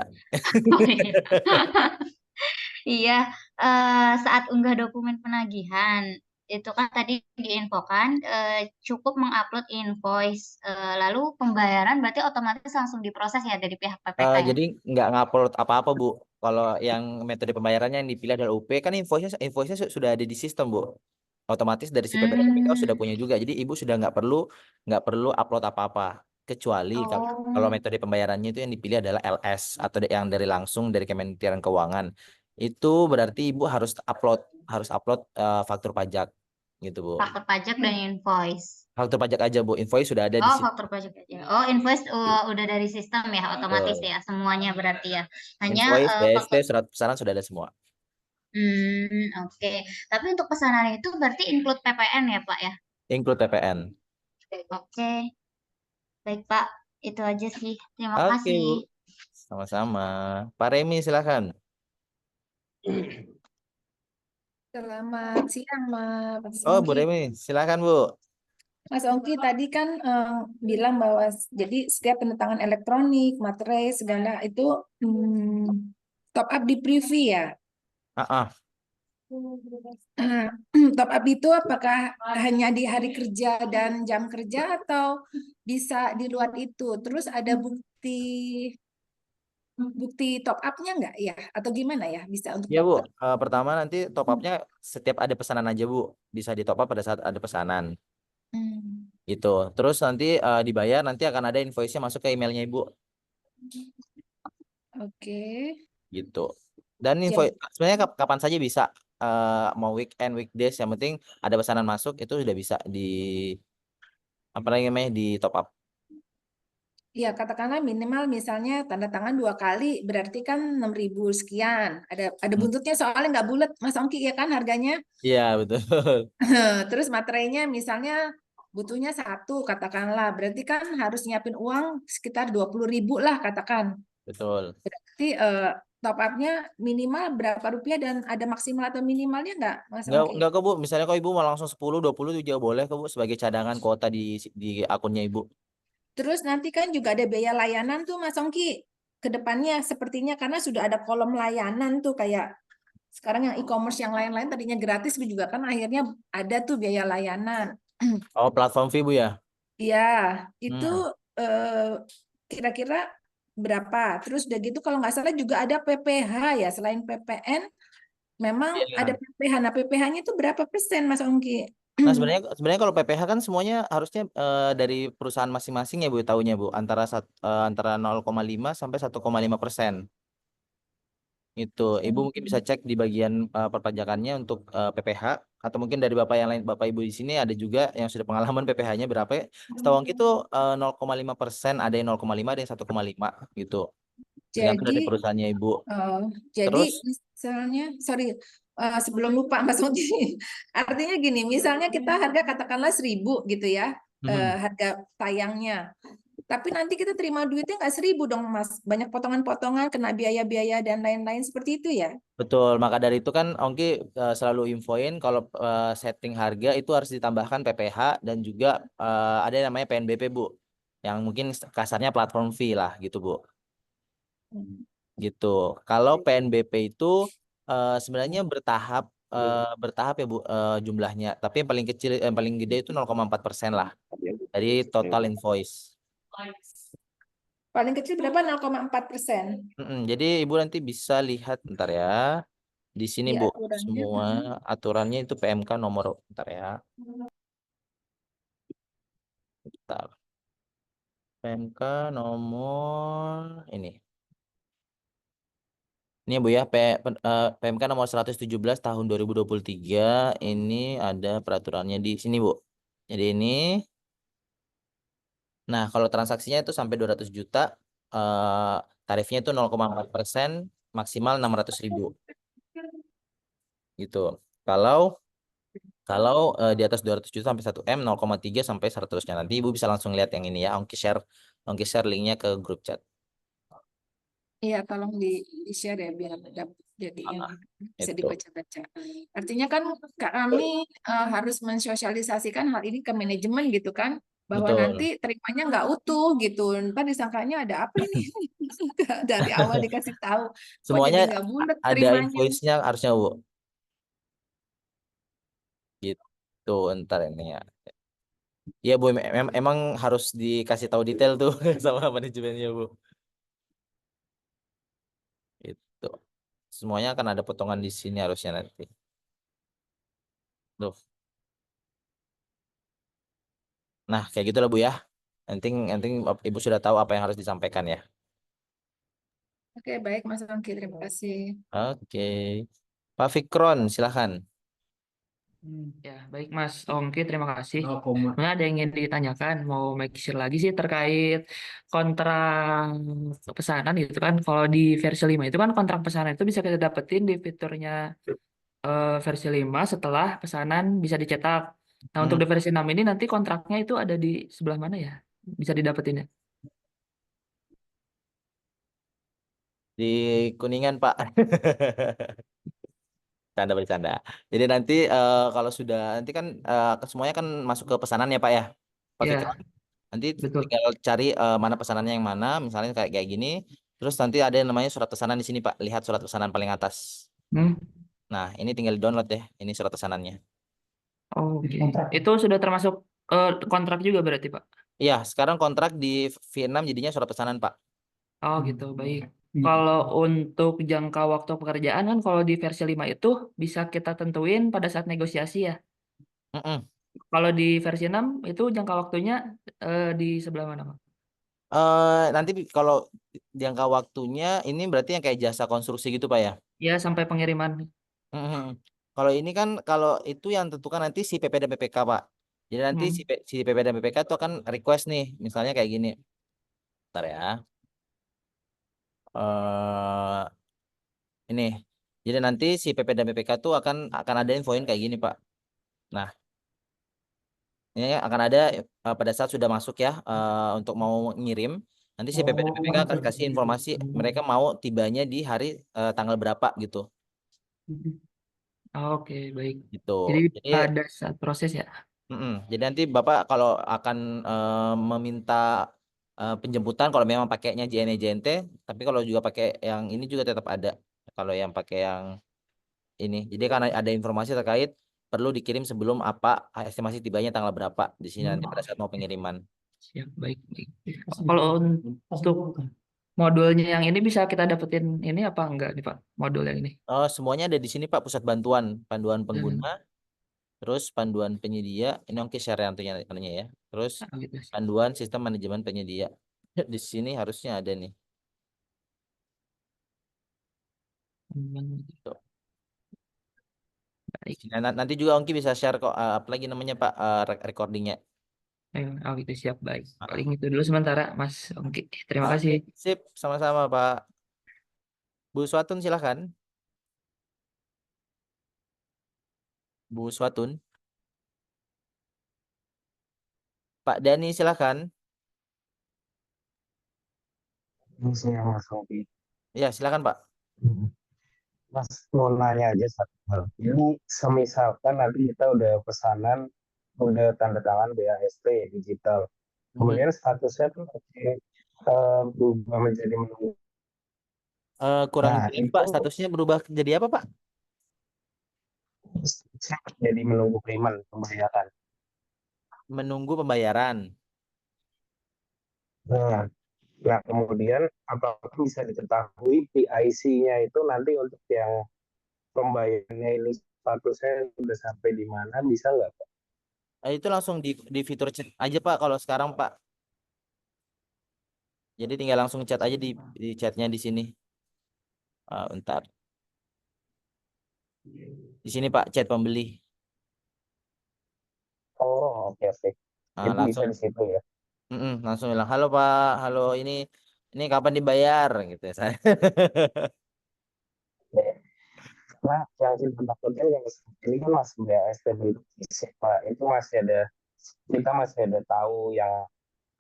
Oh, iya. Iya, saat unggah dokumen penagihan itu kan tadi diinfokan cukup mengupload invoice, lalu pembayaran berarti otomatis langsung diproses ya dari pihak PPK ya. Jadi nggak ngupload apa-apa Bu. Kalau yang metode pembayarannya yang dipilih adalah UP, kan invoice-nya sudah ada di sistem Bu. Otomatis dari si PPK sudah Hmm. punya juga. Jadi Ibu sudah nggak perlu upload apa-apa. Kecuali kalau Oh, metode pembayarannya itu yang dipilih adalah LS atau yang dari langsung dari Kementerian Keuangan. Itu berarti Ibu harus upload faktur pajak gitu Bu. faktur pajak dan invoice. Faktur pajak aja Bu. Invoice sudah ada di Oh, situ. faktur pajak aja. Oh, invoice udah dari sistem ya, otomatis Betul. ya semuanya berarti ya. Hanya Invoice, BSP, faktur. surat pesanan sudah ada semua. Oke. Tapi untuk pesanan itu berarti include PPN ya, Pak ya? Include PPN. Oke. Baik, Pak. Itu aja sih. Terima Oke kasih. Bu. Sama-sama. Pak Remi silakan. Selamat siang, Mas Oh Bu Ongki. Remi silakan Bu. Mas Ongki tadi kan bilang bahwa jadi setiap penetangan elektronik, materai, segala itu top up di Privy ya. Ah, ah. Nah, top up itu apakah hanya di hari kerja dan jam kerja atau bisa di luar itu? Terus ada bukti top up-nya nggak ya? Atau gimana ya bisa untuk Ya Bu, dapat? pertama nanti top up-nya setiap ada pesanan aja Bu. Bisa di top up pada saat ada pesanan. Hmm, Gitu. Terus nanti dibayar, nanti akan ada invoice-nya masuk ke emailnya Ibu. Oke. Gitu. Dan invoice sebenarnya kapan saja bisa. Mau weekend, weekdays, yang penting ada pesanan masuk itu sudah bisa di apa namanya di top up. Ya, katakanlah minimal misalnya tanda tangan 2 kali, berarti kan 6.000 sekian. Ada buntutnya soalnya nggak bulat, Mas Ongki ya kan harganya. Iya betul. Terus materainya misalnya butuhnya 1, katakanlah. Berarti kan harus nyiapin uang sekitar 20.000 lah katakan. Betul. Berarti top up-nya minimal berapa rupiah dan ada maksimal atau minimalnya nggak, Mas Ongki? Enggak kok Bu, misalnya kalau Ibu mau langsung 10, 20 itu juga boleh kok Bu sebagai cadangan kuota di akunnya Ibu. Terus nanti kan juga ada biaya layanan tuh Mas Ongki ke depannya sepertinya karena sudah ada kolom layanan tuh kayak sekarang yang e-commerce yang lain-lain tadinya gratis juga kan akhirnya ada tuh biaya layanan. Oh, platform fee Bu ya? Iya, itu Hmm. eh, kira-kira berapa? Terus udah gitu kalau nggak salah juga ada PPh ya selain PPN memang ada Iya. PPh. Nah PPh-nya itu berapa persen Mas Ongki? Nah, sebenarnya kalau PPh kan semuanya harusnya dari perusahaan masing-masing ya Bu tahunya Bu, antara 0,5 sampai 1,5%. Itu Ibu mungkin bisa cek di bagian perpajakannya untuk PPh, atau mungkin dari Bapak yang lain, Bapak Ibu di sini ada juga yang sudah pengalaman PPh-nya berapa ya? Setahu Angki itu 0,5%, ada yang 0,5, ada yang 1,5 gitu. Tergantung Jadi dari perusahaannya Ibu. Oh, jadi Terus misalnya, sorry, sebelum lupa Mas Odi, artinya gini, misalnya kita harga katakanlah 1.000 gitu ya, harga tayangnya. Tapi nanti kita terima duitnya nggak 1.000 dong Mas, banyak potongan-potongan, kena biaya-biaya dan lain-lain seperti itu ya. betul, maka dari itu kan Ongki selalu infoin kalau setting harga itu harus ditambahkan PPh dan juga ada yang namanya PNBP Bu, yang mungkin kasarnya platform fee lah gitu Bu. Gitu. Kalau PNBP itu sebenarnya bertahap ya Bu jumlahnya. Tapi yang paling kecil, yang paling gede itu 0,4% lah dari total invoice. Paling kecil berapa? 0,4%. Jadi Ibu nanti bisa lihat ntar ya. Di sini Di Bu, aturannya. semua aturannya itu PMK nomor, ntar ya. Bentar. PMK nomor ini. Ini ya Bu ya, PMK nomor 117 tahun 2023 ini ada peraturannya di sini Bu. Jadi ini, nah kalau transaksinya itu sampai 200 juta, tarifnya itu 0,4%, maksimal 600.000. gitu. Kalau kalau di atas 200 juta sampai 1 M, 0,3 sampai 100-nya. Nanti Ibu bisa langsung lihat yang ini ya. Ongki share linknya ke grup chat. Iya, tolong di share ya biar jadi yang Ah, bisa itu. dibaca-baca. Artinya kan kami harus mensosialisasikan hal ini ke manajemen gitu kan, bahwa nanti Betul. terimanya nggak utuh gitu. Ntar disangkanya ada apa ini? Dari awal dikasih tahu, kok jadi Semuanya nggak bulat ada terimanya. invoice-nya harusnya, Bu. Gitu, ntar ini ya. Iya, Bu, emang harus dikasih tahu detail tuh sama manajemennya, Bu. Itu. Semuanya akan ada potongan di sini harusnya nanti. Tuh. Nah, kayak gitu lah, Bu ya. Nanti Ibu sudah tahu apa yang harus disampaikan ya. Oke, baik Mas Ongki, terima kasih. Oke. Pak Fikron, silahkan. Ya, baik Mas Ongki, terima kasih. Sebenarnya ada yang ingin ditanyakan, mau make sure lagi sih terkait kontrak pesanan gitu kan. Kalau di versi 5 itu kan kontrak pesanan itu bisa kita dapetin di fiturnya versi 5 setelah pesanan bisa dicetak. Nah, untuk Hmm, di versi 6 ini nanti kontraknya itu ada di sebelah mana ya? Bisa didapetin ya? di Kuningan, Pak. Canda bercanda. Jadi nanti kalau sudah nanti kan semuanya kan masuk ke pesanan ya, Pak ya. Pak Fikron. Ya, Nanti betul. tinggal cari mana pesanannya yang mana, misalnya kayak gini. Terus nanti ada yang namanya surat pesanan di sini, Pak. Lihat surat pesanan paling atas. Hmm. Nah, ini tinggal download deh. Ini surat pesanannya. Oke. Itu sudah termasuk kontrak juga berarti, Pak? Iya, sekarang kontrak di Vietnam jadinya surat pesanan, Pak. Oh gitu, baik. Kalau untuk jangka waktu pekerjaan kan kalau di versi 5 itu bisa kita tentuin pada saat negosiasi ya. Mm-mm. Kalau di versi 6 itu jangka waktunya di sebelah mana, Pak? Nanti kalau jangka waktunya ini berarti yang kayak jasa konstruksi gitu, Pak ya. Ya sampai pengiriman. Mm-mm. Kalau ini kan kalau itu yang tentukan nanti si PP dan PPK, Pak. Jadi nanti Hmm. si PP dan PPK itu akan request nih, misalnya kayak gini. Bentar ya. eh ini. Jadi nanti si PP dan PPK tuh akan ada infoin kayak gini, Pak. Nah, ini akan ada pada saat sudah masuk ya untuk mau ngirim. Nanti si PP dan PPK akan kasih informasi mereka mau tibanya di hari tanggal berapa gitu. Oke, baik. Gitu. Jadi Jadi pada saat proses ya. Jadi nanti Bapak kalau akan meminta penjemputan kalau memang pakainya JNE JNT, tapi kalau juga pakai yang ini juga tetap ada. Kalau yang pakai yang ini, jadi karena ada informasi terkait perlu dikirim sebelum apa estimasi tibanya tanggal berapa di sini nanti pada saat mau pengiriman. Siap, baik, baik. Kalau untuk modulnya yang ini bisa kita dapetin ini apa enggak nih, Pak? Modul yang ini. Oh, semuanya ada di sini Pak, pusat bantuan, panduan pengguna, Hmm. terus panduan penyedia, ini oke share yang anunya ya. Terus Ah, gitu. panduan sistem manajemen penyedia. Di sini harusnya ada nih. Tuh. Di Baik. sini. Nanti juga Ongki bisa share kok apa lagi namanya Pak recordingnya. Oh gitu, siap, baik. Ah. Paling itu dulu sementara, Mas. Oke, terima kasih. Sip, sama-sama Pak. Bu Swatun silahkan. Bu Swatun. Pak Dani silahkan. Ini saya Mas Robi. Ya silahkan Pak. Mas mau nanya aja satu hal. Ini semisalkan nanti kita udah pesanan, udah tanda tangan BASP digital. Kemudian statusnya tuh berubah menjadi menunggu. Kurang Nah jelas Pak, itu statusnya berubah jadi apa Pak? jadi menunggu payment pembayaran. Menunggu pembayaran. Nah, nah kemudian apakah bisa diketahui PIC-nya itu nanti untuk yang pembayarannya ini statusnya sudah sampai di mana, bisa nggak Pak? Itu langsung di fitur chat aja Pak kalau sekarang Pak. Jadi tinggal langsung chat aja di chatnya di sini. Bentar. Di sini Pak, chat pembeli. Oh, oke oke. Itu bisa Langsung di situ ya. langsung bilang, "Halo Pak, halo ini kapan dibayar?" gitu ya saya. Nah, yang kita takutkan yang ini kan masih BAST belum isi, Pak. Itu masih ada, kita masih ada tahu yang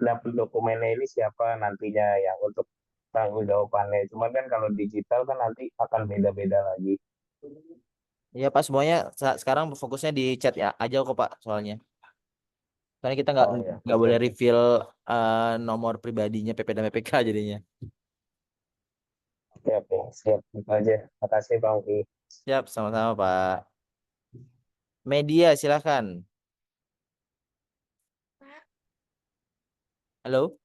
dapat dokumennya ini siapa nantinya yang untuk tanggung jawabannya. Cuman kan kalau digital kan nanti akan beda-beda lagi. Iya Pak, semuanya sekarang fokusnya di chat ya aja kok Pak soalnya. Karena kita Oh ya, nggak boleh oke. reveal nomor pribadinya PP dan PPK jadinya. Oke, oke. Siap. Itu aja. Makasih, Bang Ki. Siap, sama-sama Pak. Media silakan. Halo?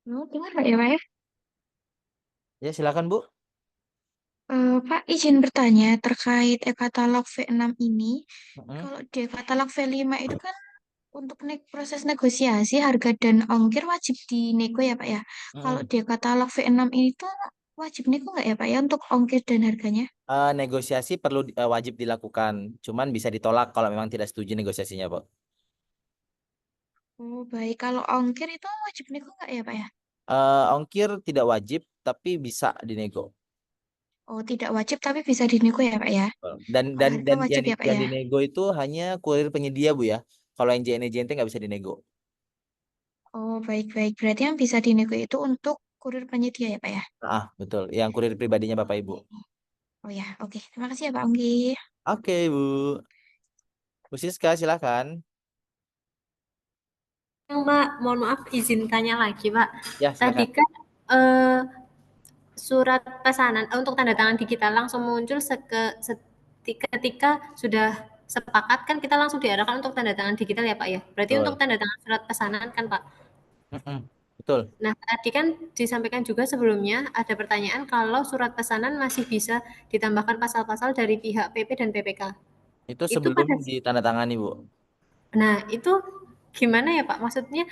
Dengar nggak ya, Pak ya? Ya silakan Bu. Pak, izin bertanya terkait e-katalog V6 ini. Mm-mm. Kalau di e-katalog V5 itu kan untuk proses negosiasi harga dan ongkir wajib dinego ya, Pak ya. Kalau Mm-mm. di e-katalog V6 ini tuh wajib nego nggak ya, Pak ya, untuk ongkir dan harganya? Negosiasi perlu wajib dilakukan, cuman bisa ditolak kalau memang tidak setuju negosiasinya Pak. Oh, baik. Kalau ongkir itu wajib nego nggak ya, Pak ya? Ongkir tidak wajib, tapi bisa dinego. Oh, tidak wajib tapi bisa dinego ya, Pak ya. Dan Kalau dan harga dan wajib ya, Pak yang ya. dinego itu hanya kurir penyedia Bu ya. Kalau yang JNE JNT nggak bisa dinego. Oh, baik-baik. Berarti yang bisa dinego itu untuk kurir penyedia ya, Pak ya. Betul. Yang kurir pribadinya Bapak Ibu. Oh ya, oke. Terima kasih ya, Pak Ongki. Oke Bu. Bu Siska silakan. Mbak, mohon maaf izin tanya lagi, Pak. Ya Tadi silakan. kan surat pesanan untuk tanda tangan digital langsung muncul ketika sudah sepakat kan kita langsung diarahkan untuk tanda tangan digital ya Pak ya. Berarti untuk Betul. tanda tangan surat pesanan kan Pak. Mm-mm. Betul. Nah, tadi kan disampaikan juga sebelumnya ada pertanyaan kalau surat pesanan masih bisa ditambahkan pasal-pasal dari pihak PP dan PPK. Itu Itu sebelum pada ditandatangani Bu. Nah, itu gimana ya Pak? Maksudnya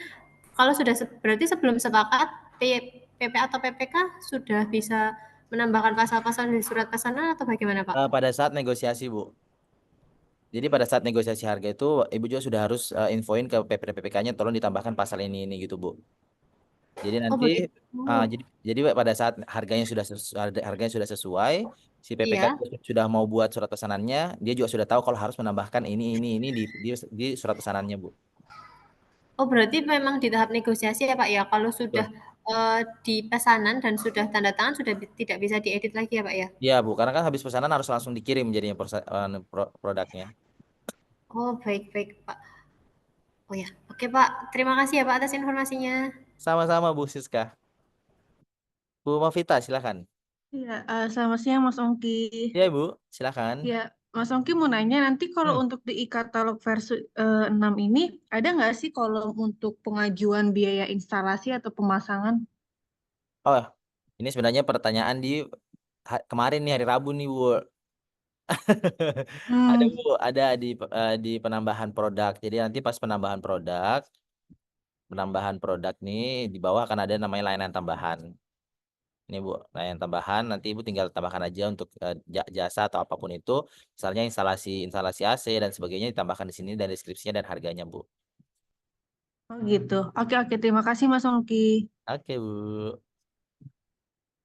kalau sudah berarti sebelum sepakat PP atau PPK sudah bisa menambahkan pasal-pasal di surat pesanan atau bagaimana Pak? Pada saat negosiasi Bu. Jadi pada saat negosiasi harga itu Ibu juga sudah harus infoin ke PP dan PPK-nya tolong ditambahkan pasal ini gitu Bu. Jadi Oh nanti begitu. jadi pada saat harganya sudah sesuai, si PPK Iya. sudah mau buat surat pesanannya, dia juga sudah tahu kalau harus menambahkan ini di surat pesanannya, Bu. Oh berarti memang di tahap negosiasi ya Pak ya. Kalau sudah Betul. di pesanan dan sudah tanda tangan sudah tidak bisa diedit lagi ya Pak ya. Iya, Bu, karena kan habis pesanan harus langsung dikirim jadinya produknya. Oh baik-baik Pak. Oh ya, oke Pak. Terima kasih ya Pak atas informasinya. Sama-sama Bu Siska. Bu Mavita, silakan. Iya, selamat siang Mas Ongki. Iya, Bu, silakan. Ya, Mas Ongki mau nanya nanti kalau Hmm. untuk di e-katalog versi 6 ini ada nggak sih kolom untuk pengajuan biaya instalasi atau pemasangan? Oh, ini sebenarnya pertanyaan di kemarin nih hari Rabu nih, Bu. Ada Hmm, Bu, ada di penambahan produk. Jadi nanti pas penambahan produk nih di bawah akan ada namanya layanan tambahan. Ini Bu, layanan tambahan nanti Ibu tinggal tambahkan aja untuk jasa atau apapun itu, misalnya instalasi instalasi AC dan sebagainya ditambahkan di sini dan deskripsinya dan harganya, Bu. oh gitu. Oke, oke. Terima kasih Mas Ongki. Oke, Bu.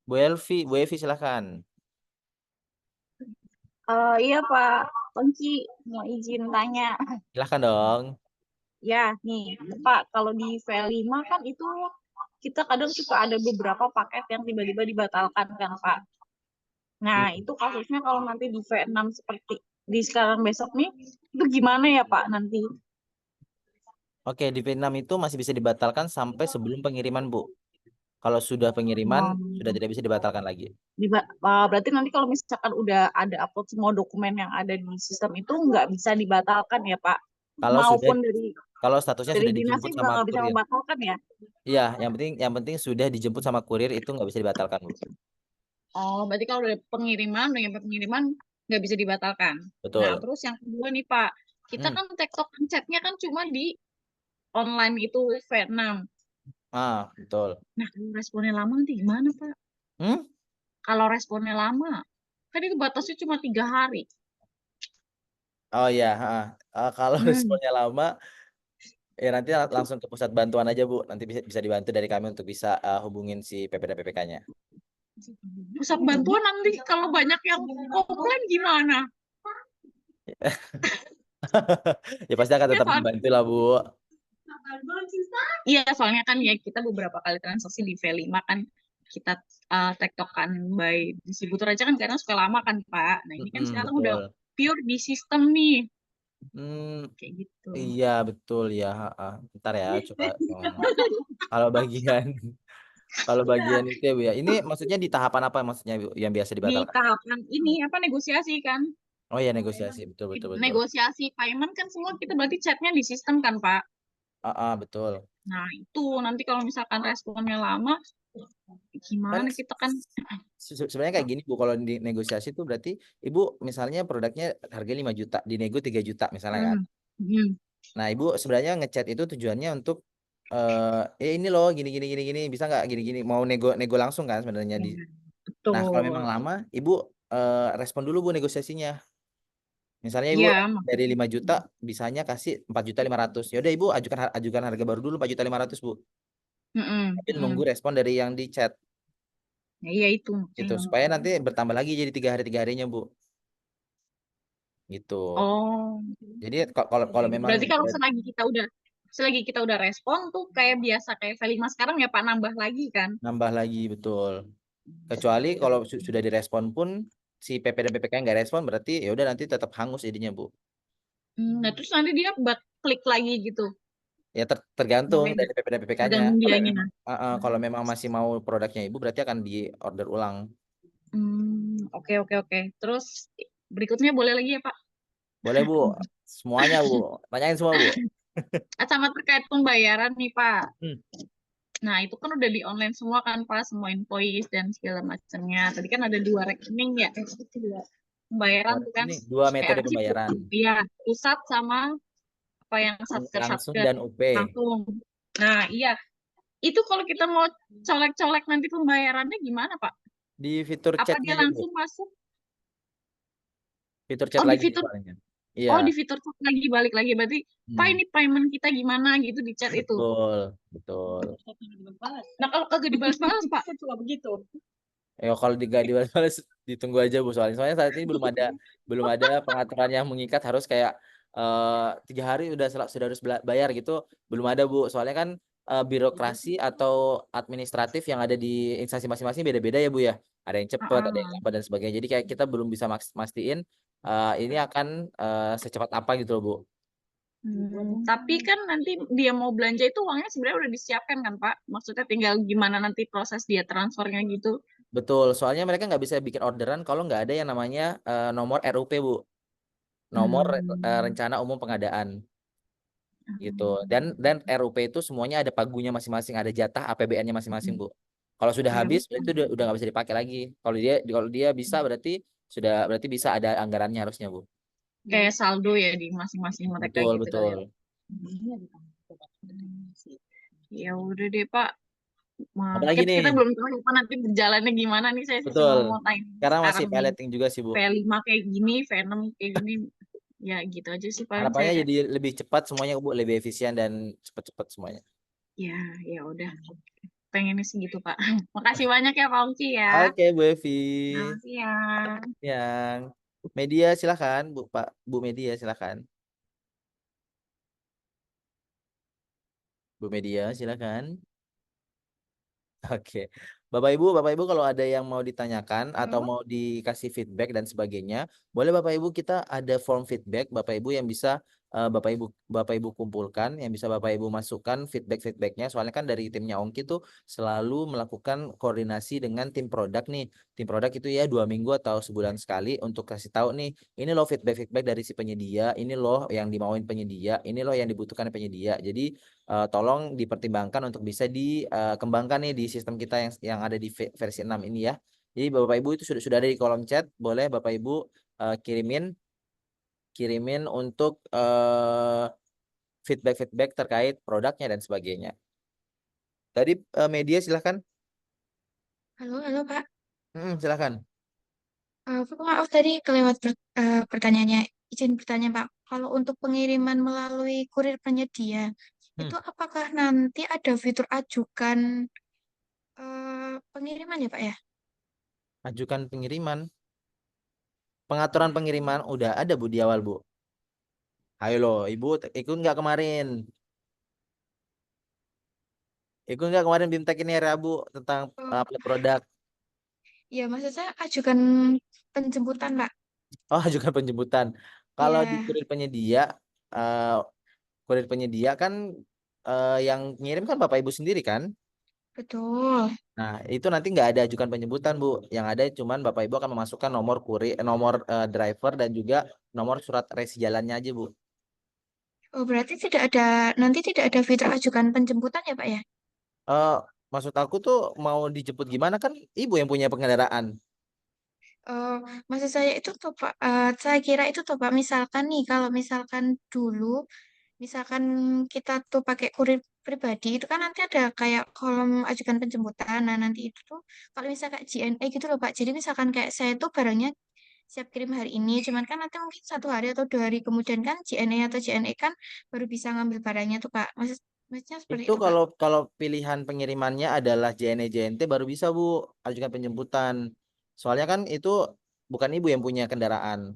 Bu Elvi silakan. Iya Pak, Ongki mau izin tanya. Silakan dong. Ya, nih Pak, kalau di V5 kan itu kita kadang suka ada beberapa paket yang tiba-tiba dibatalkan kan Pak. Nah, itu kasusnya kalau nanti di V6 seperti di sekarang besok nih, itu gimana ya Pak nanti? Oke, di Vietnam itu masih bisa dibatalkan sampai sebelum pengiriman, Bu. Kalau sudah pengiriman, sudah tidak bisa dibatalkan lagi. Berarti nanti kalau misalkan udah ada upload semua dokumen yang ada di sistem itu nggak bisa dibatalkan ya Pak? Kalau sudah Maupun dari Kalau statusnya sudah dijemput dinasnya juga sama nggak bisa kurir. membatalkan ya? Iya, yang penting sudah dijemput sama kurir itu nggak bisa dibatalkan, Bu. Oh, berarti kalau udah pengiriman, udah nyampe pengiriman nggak bisa dibatalkan. Nah, Betul. terus yang kedua nih Pak, kita kan tektok chatnya kan cuma di online itu Vietnam. Betul. Nah, kalau responnya lama nanti gimana Pak? Kalau responnya lama, kan itu batasnya cuma 3 hari. Oh ya, kalau responnya lama, ya nanti langsung ke pusat bantuan aja Bu. Nanti bisa dibantu dari kami untuk bisa hubungin si PP dan PPK-nya. Pusat bantuan nanti kalau banyak yang komplain gimana? Ya pasti akan Iya tetap soalnya, membantu lah Bu. iya soalnya kan ya kita beberapa kali transaksi di V5 kan kita tektokan by distributor aja kan kadang suka lama kan Pak. Nah ini kan sekarang udah Betul. pure di sistem nih Hmm, kayak gitu. iya betul ya. Bentar ya, coba. Kalau bagian kalau bagian itu ya Bu ya. Ini maksudnya di tahapan apa maksudnya Bu yang biasa Di dibatalkan? tahapan ini apa negosiasi kan? Oh ya negosiasi, betul betul betul. Negosiasi payment kan semua kita berarti chatnya di sistem kan Pak. Betul. Nah itu nanti kalau misalkan responnya lama Kan gimana kita kan sebenarnya kayak gini Bu, kalau di negosiasi itu berarti Ibu misalnya produknya harga 5 juta, dinego 3 juta misalnya kan. Nah, Ibu sebenarnya ngechat itu tujuannya untuk ini loh gini bisa nggak gini mau nego langsung kan sebenarnya di. Nah, kalau memang betul. lama, Ibu respon dulu Bu negosiasinya. Misalnya Ibu Iya, dari 5 juta bisanya kasih 4.500.000. Ya udah Ibu ajukan harga baru dulu 4.500.000 Bu. Tapi nunggu respon dari yang di chat ya, iya itu gitu makanya. supaya nanti bertambah lagi jadi 3 harinya Bu. Gitu. Oh, Jadi kalau memang berarti kalau selagi kita udah respon tuh kayak biasa kayak V5 sekarang ya Pak nambah lagi kan? nambah lagi betul. Kecuali kalau sudah direspon pun si PP dan PPK nggak respon berarti ya udah nanti tetap hangus jadinya Bu. Nah terus nanti dia klik lagi gitu. Ya tergantung Namanya dari PP dan PPK-nya. tergantung Kalau dianya. memang kalau memang masih mau produknya Ibu berarti akan di order ulang. Oke oke oke. Terus berikutnya boleh lagi ya Pak? Boleh Bu. Semuanya Bu. Tanyain semua Bu. Sama terkait pembayaran nih Pak. Hmm. Nah itu kan udah di online semua kan Pak, semua invoice dan segala macamnya. Tadi kan ada 2 rekening ya, dua pembayaran tuh kan. Ini 2 metode Kayak pembayaran. iya, pusat sama apa yang Langsung satker dan UP. langsung. Nah iya, itu kalau kita mau colek-colek nanti pembayarannya gimana Pak? Di fitur Apa chatnya dia aja Bu. langsung masuk? Fitur chat Oh di lagi fitur, soalnya. Iya. di fitur chat lagi balik lagi berarti Pak ini payment kita gimana gitu di chat itu. Betul. Nah kalau kagak dibalas-balas Pak, cuma begitu. Ya kalau dibalas ditunggu aja Bu soalnya saat ini belum ada pengaturan yang mengikat harus kayak 3 hari sudah harus bayar gitu belum ada Bu soalnya kan birokrasi atau administratif yang ada di instansi masing-masing beda-beda ya Bu ya ada yang cepat ada yang lambat dan sebagainya jadi kayak kita belum bisa mastiin ini akan secepat apa gitu loh Bu. Tapi kan nanti dia mau belanja itu uangnya sebenarnya udah disiapkan kan Pak? Maksudnya tinggal gimana nanti proses dia transfernya gitu. Betul soalnya mereka nggak bisa bikin orderan kalau nggak ada yang namanya nomor RUP Bu nomor rencana umum pengadaan gitu dan RUP itu semuanya ada pagunya masing-masing ada jatah APBN-nya masing-masing Bu kalau sudah habis itu udah nggak bisa dipakai lagi kalau dia bisa berarti bisa ada anggarannya harusnya Bu. Kayak saldo ya di masing-masing mereka Betul gitu kali ya. betul. Ya udah deh Pak. Apalagi nih Kita belum tahu Pak nanti berjalannya gimana nih saya betul mau tanya sekarang masih sekarang nih. piloting juga sih Bu V5 kayak gini, V6 kayak gini. Ya gitu aja sih paling harapannya saya. jadi lebih cepat semuanya Bu lebih efisien dan cepat-cepat semuanya. Ya udah. Pengennya sih gitu Pak. Makasih banyak ya Pak Ongki ya. Oke Bu Evi. Selamat siang. Yang media silakan Bu media silakan. Bu media silakan. Oke. Bapak Ibu kalau ada yang mau ditanyakan atau mau dikasih feedback dan sebagainya, boleh Bapak Ibu kita ada form feedback Bapak Ibu yang bisa Bapak Ibu kumpulkan, yang bisa Bapak Ibu masukkan feedbacknya. Soalnya kan dari timnya Ongki tuh selalu melakukan koordinasi dengan tim produk nih. Tim produk itu ya 2 minggu atau sebulan sekali untuk kasih tahu nih, ini loh feedback dari si penyedia, ini loh yang dimauin penyedia, ini loh yang dibutuhkan penyedia. Jadi tolong dipertimbangkan untuk bisa dikembangkan nih di sistem kita yang ada di versi 6 ini ya. Jadi Bapak Ibu itu sudah ada di kolom chat, boleh Bapak Ibu kirimin untuk feedback terkait produknya dan sebagainya. Tadi media silahkan. Halo Pak. Silahkan. Maaf tadi kelewat pertanyaannya. Izin bertanya Pak, kalau untuk pengiriman melalui kurir penyedia, itu apakah nanti ada fitur ajukan pengiriman ya Pak ya? Ajukan pengiriman. Pengaturan pengiriman udah ada Bu di awal Bu. Ayo loh, Ibu ikut nggak kemarin? Ikut nggak kemarin BIMTEK ini hari Rabu tentang Oh, upload produk? ya maksud saya ajukan penjemputan, Pak. Oh, ajukan penjemputan. Kalau di Ya, eh, kurir penyedia kan yang ngirim kan Bapak Ibu sendiri kan? betul. Nah, itu nanti nggak ada ajukan penjemputan, Bu. Yang ada cuman Bapak Ibu akan memasukkan nomor nomor driver dan juga nomor surat resi jalannya aja, Bu. Oh, berarti nanti tidak ada fitur ajukan penjemputan ya, Pak ya? Eh, maksud aku tuh mau dijemput gimana kan Ibu yang punya pengendaraan. Oh, maksud saya itu tuh Pak, saya kira itu tuh Pak, misalkan nih, kalau misalkan dulu, misalkan kita tuh pakai kurir pribadi, itu kan nanti ada kayak kolom ajukan penjemputan. Nah, nanti itu tuh, kalau misalkan JNE gitu loh Pak, jadi misalkan kayak saya tuh barangnya siap kirim hari ini, cuman kan nanti mungkin 1 hari atau 2 hari kemudian kan JNE atau JNE kan baru bisa ngambil barangnya tuh Pak. Maksudnya seperti Itu itu Pak. kalau pilihan pengirimannya adalah JNE JNT baru bisa, Bu, ajukan penjemputan. Soalnya kan itu bukan Ibu yang punya kendaraan.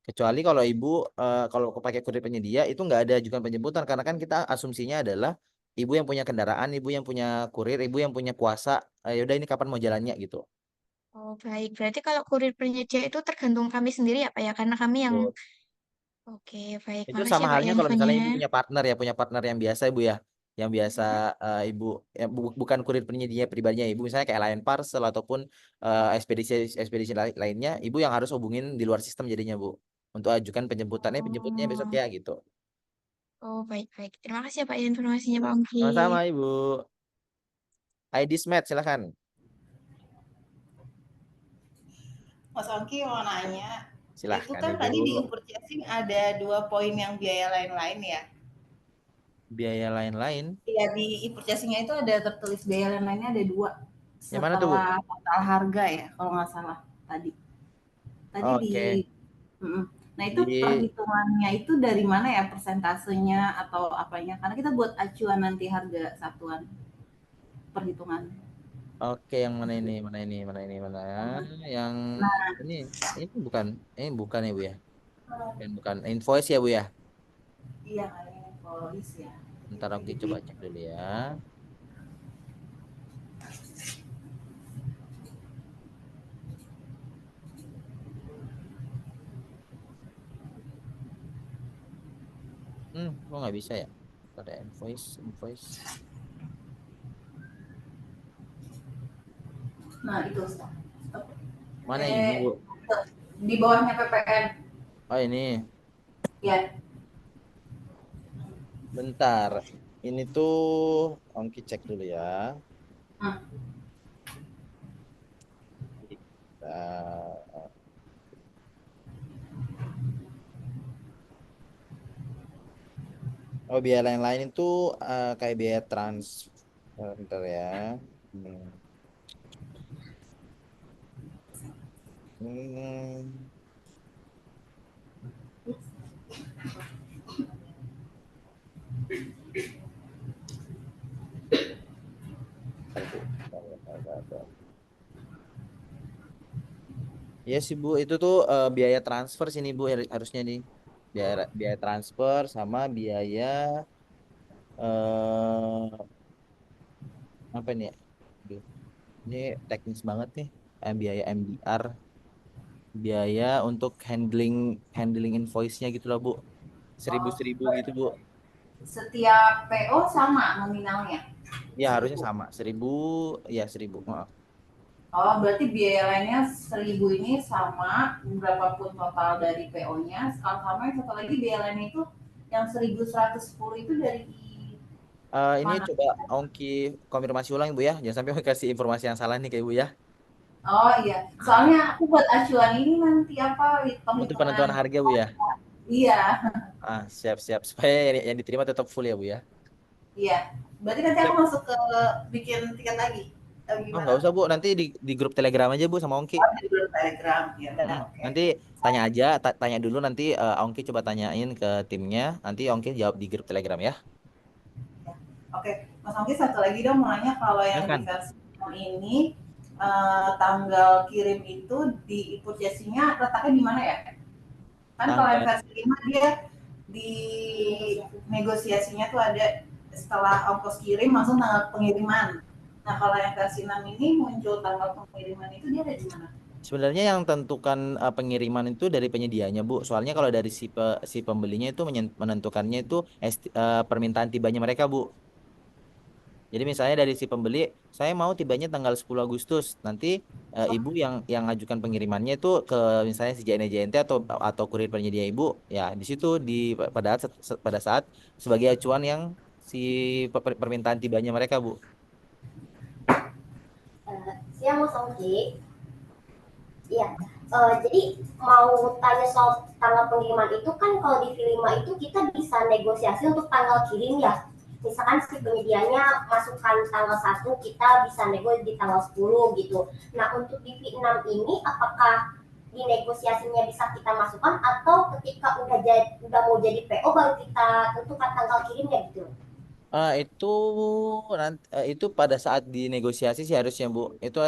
Kecuali kalau Ibu kalau pakai kurir penyedia itu nggak ada ajukan penjemputan karena kan kita asumsinya adalah Ibu yang punya kendaraan, Ibu yang punya kurir, Ibu yang punya kuasa. Yaudah ini kapan mau jalannya gitu. Oh, baik. Berarti kalau kurir penyedia itu tergantung kami sendiri ya Pak ya, karena kami yang Betul. oke, baik. Itu Makasih sama ya Pak ya halnya kalau infonya. misalnya Ibu punya partner ya, punya partner yang biasa Ibu ya. Yang biasa Ibu bukan kurir penyedia pribadinya Ibu, misalnya kayak Lion Parcel ataupun ekspedisi ekspedisi lainnya, Ibu yang harus hubungin di luar sistem jadinya, Bu. Untuk ajukan penjemputannya, penjemputnya besok Oh, ya gitu. oh baik-baik. Terima kasih ya Pak ya informasinya Pak Ongki. Sama-sama Ibu. ID Smet silahkan. Mas Ongki mau nanya, itu Silahkan kan Ibu. tadi di purchasing ada 2 poin yang biaya lain-lain ya? Biaya lain-lain. Iya, di e-purchasing-nya itu ada tertulis biaya lain-lainnya ada 2 Yang mana tuh, Bu? setelah total harga ya, kalau nggak salah tadi. Tadi di Oke. Nah, itu Di perhitungannya itu dari mana ya, persentasenya atau apanya? Karena kita buat acuan nanti harga satuan perhitungan. Oke, yang mana ini? Mana ini? Mana ini? Mana? Yang Nah, ini ini bukan ya, Bu ya? Bukan invoice ya, Bu ya? iya kayaknya polis ya. Ntar aku coba cek dulu ya. Kok nggak bisa ya? Ada invoice. Nah, itu stop. Mana ini, Bu? Di bawahnya PPN. Oh, ini. Ya. Bentar. Ini tuh Ongki cek dulu ya. Oh, biaya lain-lain itu kayak biaya transfer, bentar ya. Hmm. Iya sih Bu, itu tuh biaya transfer sini Bu harusnya nih. Biaya transfer sama biaya apa nih? Aduh, ini teknis banget nih. Biaya MDR, biaya untuk handling invoice-nya gitu lah Bu. Seribu gitu Bu. Setiap PO sama nominalnya? Ya harusnya sama. 1.000, ya 1.000. Maaf. Oh, berarti biaya lainnya 1.000 ini sama berapapun total dari PO-nya. Kalau sama yang satu lagi biaya lainnya itu yang 1.110 itu dari Ini mana? coba Ongki konfirmasi ulang Bu ya. Jangan sampai kasih informasi yang salah nih ke Ibu ya. Oh iya, soalnya aku buat acuan ini nanti apa Untuk penentuan penghitungan. harga Bu ya. Iya. Siap. Supaya yang diterima tetap full ya Bu ya. Iya. Berarti nanti aku masuk ke bikin tiket lagi. Oh, nggak usah Bu, nanti di grup Telegram aja Bu sama Ongki. Oh, di grup Telegram. Ya, okay. Nanti tanya aja, tanya dulu nanti Ongki coba tanyain ke timnya, nanti Ongki jawab di grup Telegram ya. Oke, Mas Ongki satu lagi dong mau nanya, kalau yang di Silakan. versi ini tanggal kirim itu di purchasing-nya letaknya di mana ya? Kan kalau yang versi 5 dia di negosiasinya tuh ada setelah ongkos kirim langsung tanggal pengiriman. Nah kalau yang versi 6 ini muncul tanggal pengiriman itu dia ada di mana? Sebenarnya yang tentukan pengiriman itu dari penyedianya, Bu. Soalnya kalau dari si pembelinya itu menentukannya itu permintaan tibanya mereka, Bu. Jadi misalnya dari si pembeli, saya mau tibanya tanggal 10 Agustus. Nanti ibu yang ajukan pengirimannya itu ke misalnya si JNT atau kurir penyedia ibu, ya di situ pada saat sebagai acuan yang si permintaan tibanya mereka, Bu. Siang Mas Ongki. Iya. Jadi mau tanya soal tanggal pengiriman itu kan kalau di V5 itu kita bisa negosiasi untuk tanggal kirim ya. Misalkan si penyedianya masukkan tanggal 1, kita bisa nego di tanggal 10 gitu. Nah, untuk di V6 ini apakah di negosiasinya bisa kita masukkan atau ketika udah mau jadi PO baru kita tentukan tanggal kirimnya gitu? Itu itu pada saat dinegosiasi sih harusnya, Bu. Itu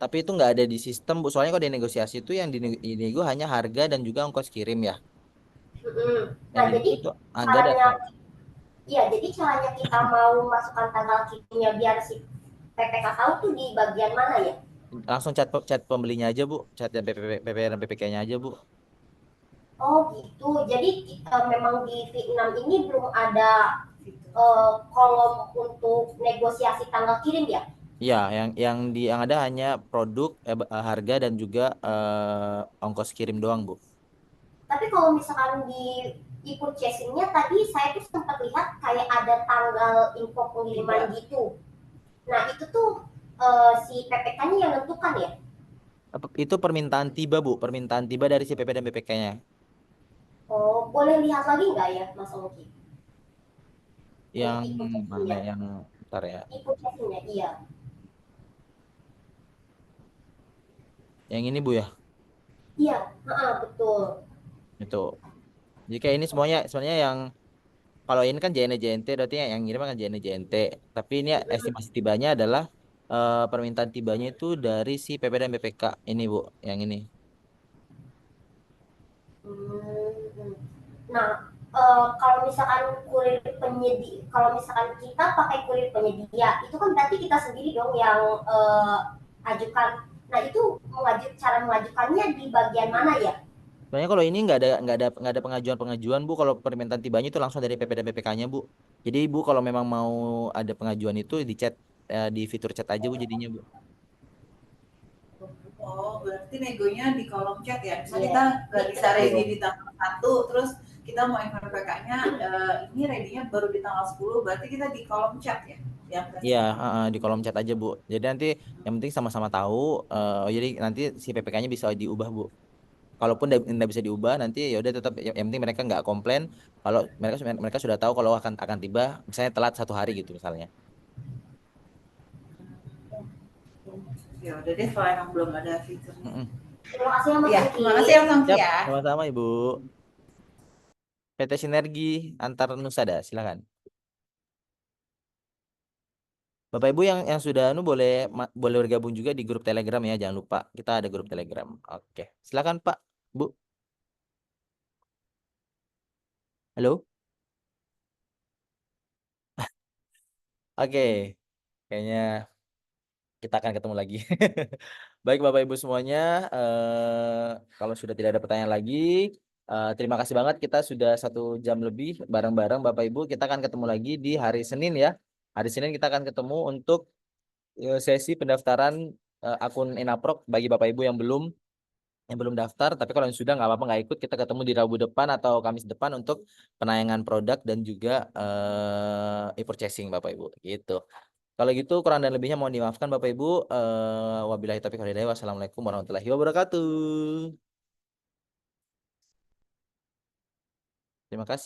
tapi itu nggak ada di sistem, Bu. Soalnya kalau dinegosiasi itu yang dinego hanya harga dan juga ongkos kirim ya. Nah, Yang jadi itu nggak ada. Iya, jadi caranya kita mau masukkan tanggal kirimnya biar si PPK tahu tuh di bagian mana ya? Langsung chat pembelinya aja, Bu. Chat PP dan PPK-nya aja, Bu. Oh gitu. Jadi memang di Vietnam ini belum ada kolom untuk negosiasi tanggal kirim ya? Iya, yang ada hanya produk, harga dan juga ongkos kirim doang, Bu. Tapi kalau misalkan di e-purchasing-nya tadi saya tuh sempat lihat kayak ada tanggal info pengiriman gitu. Nah itu tuh si PPK-nya yang nentukan ya? Itu permintaan tiba, Bu. Permintaan tiba dari si PP dan PPK-nya. Oh, boleh lihat lagi nggak ya, Mas Ongki? Yang mana yang ntar ya? E-purchasing-nya, iya. Yang ini, Bu ya? Iya, betul. Itu. Jadi kayak ini sebenarnya yang kalau ini kan JNT berarti yang ngirim kan JNT. Tapi ini estimasi tibanya adalah permintaan tibanya itu dari si PP dan BPK ini, Bu, yang ini. Nah, kalau misalkan kalau misalkan kita pakai kurir penyedia, itu kan berarti kita sendiri dong yang ajukan. Nah, itu cara mengajukannya di bagian mana ya? Sebenarnya kalau ini nggak ada pengajuan Bu. Kalau permintaan tibanya itu langsung dari PP dan BPK-nya, Bu. Jadi Bu kalau memang mau ada pengajuan itu di chat di fitur chat aja, Bu, jadinya, Bu. Oh, berarti negonya di kolom chat ya. Misalnya kita nggak bisa ready di tanggal 1, terus kita mau PPK-nya ini ready-nya baru di tanggal 10, berarti kita di kolom chat ya. Iya, di kolom chat aja, Bu. Jadi nanti yang penting sama-sama tahu. Jadi nanti si PPK-nya bisa diubah, Bu. Kalaupun tidak bisa diubah, nanti ya udah tetap yang penting mereka nggak komplain. Kalau mereka sudah tahu kalau akan tiba, misalnya telat 1 hari gitu misalnya. Ya udah deh, kalau emang belum ada fiturnya. Terima kasih ya, Mas Ongki. Terima kasih ya, Mas Ongki ya. Sama-sama, Ibu. PT Sinergi Antar Nusada, silakan. Bapak Ibu yang sudah boleh bergabung juga di grup Telegram ya, jangan lupa kita ada grup Telegram. Oke, silakan Pak, Bu. Halo. Oke, kayaknya kita akan ketemu lagi. Baik Bapak Ibu semuanya, kalau sudah tidak ada pertanyaan lagi, terima kasih banget, kita sudah 1 jam lebih bareng-bareng Bapak Ibu. Kita akan ketemu lagi di hari Senin ya. Hari Senin kita akan ketemu untuk sesi pendaftaran akun Enaprok bagi Bapak Ibu yang belum daftar. Tapi kalau yang sudah nggak apa-apa, nggak ikut, kita ketemu di Rabu depan atau Kamis depan untuk penayangan produk dan juga e-purchasing Bapak Ibu gitu. Kalau gitu kurang dan lebihnya mohon dimaafkan Bapak Ibu. Wabillahi taufiq wal hidayah. Wassalamualaikum warahmatullahi wabarakatuh. Terima kasih.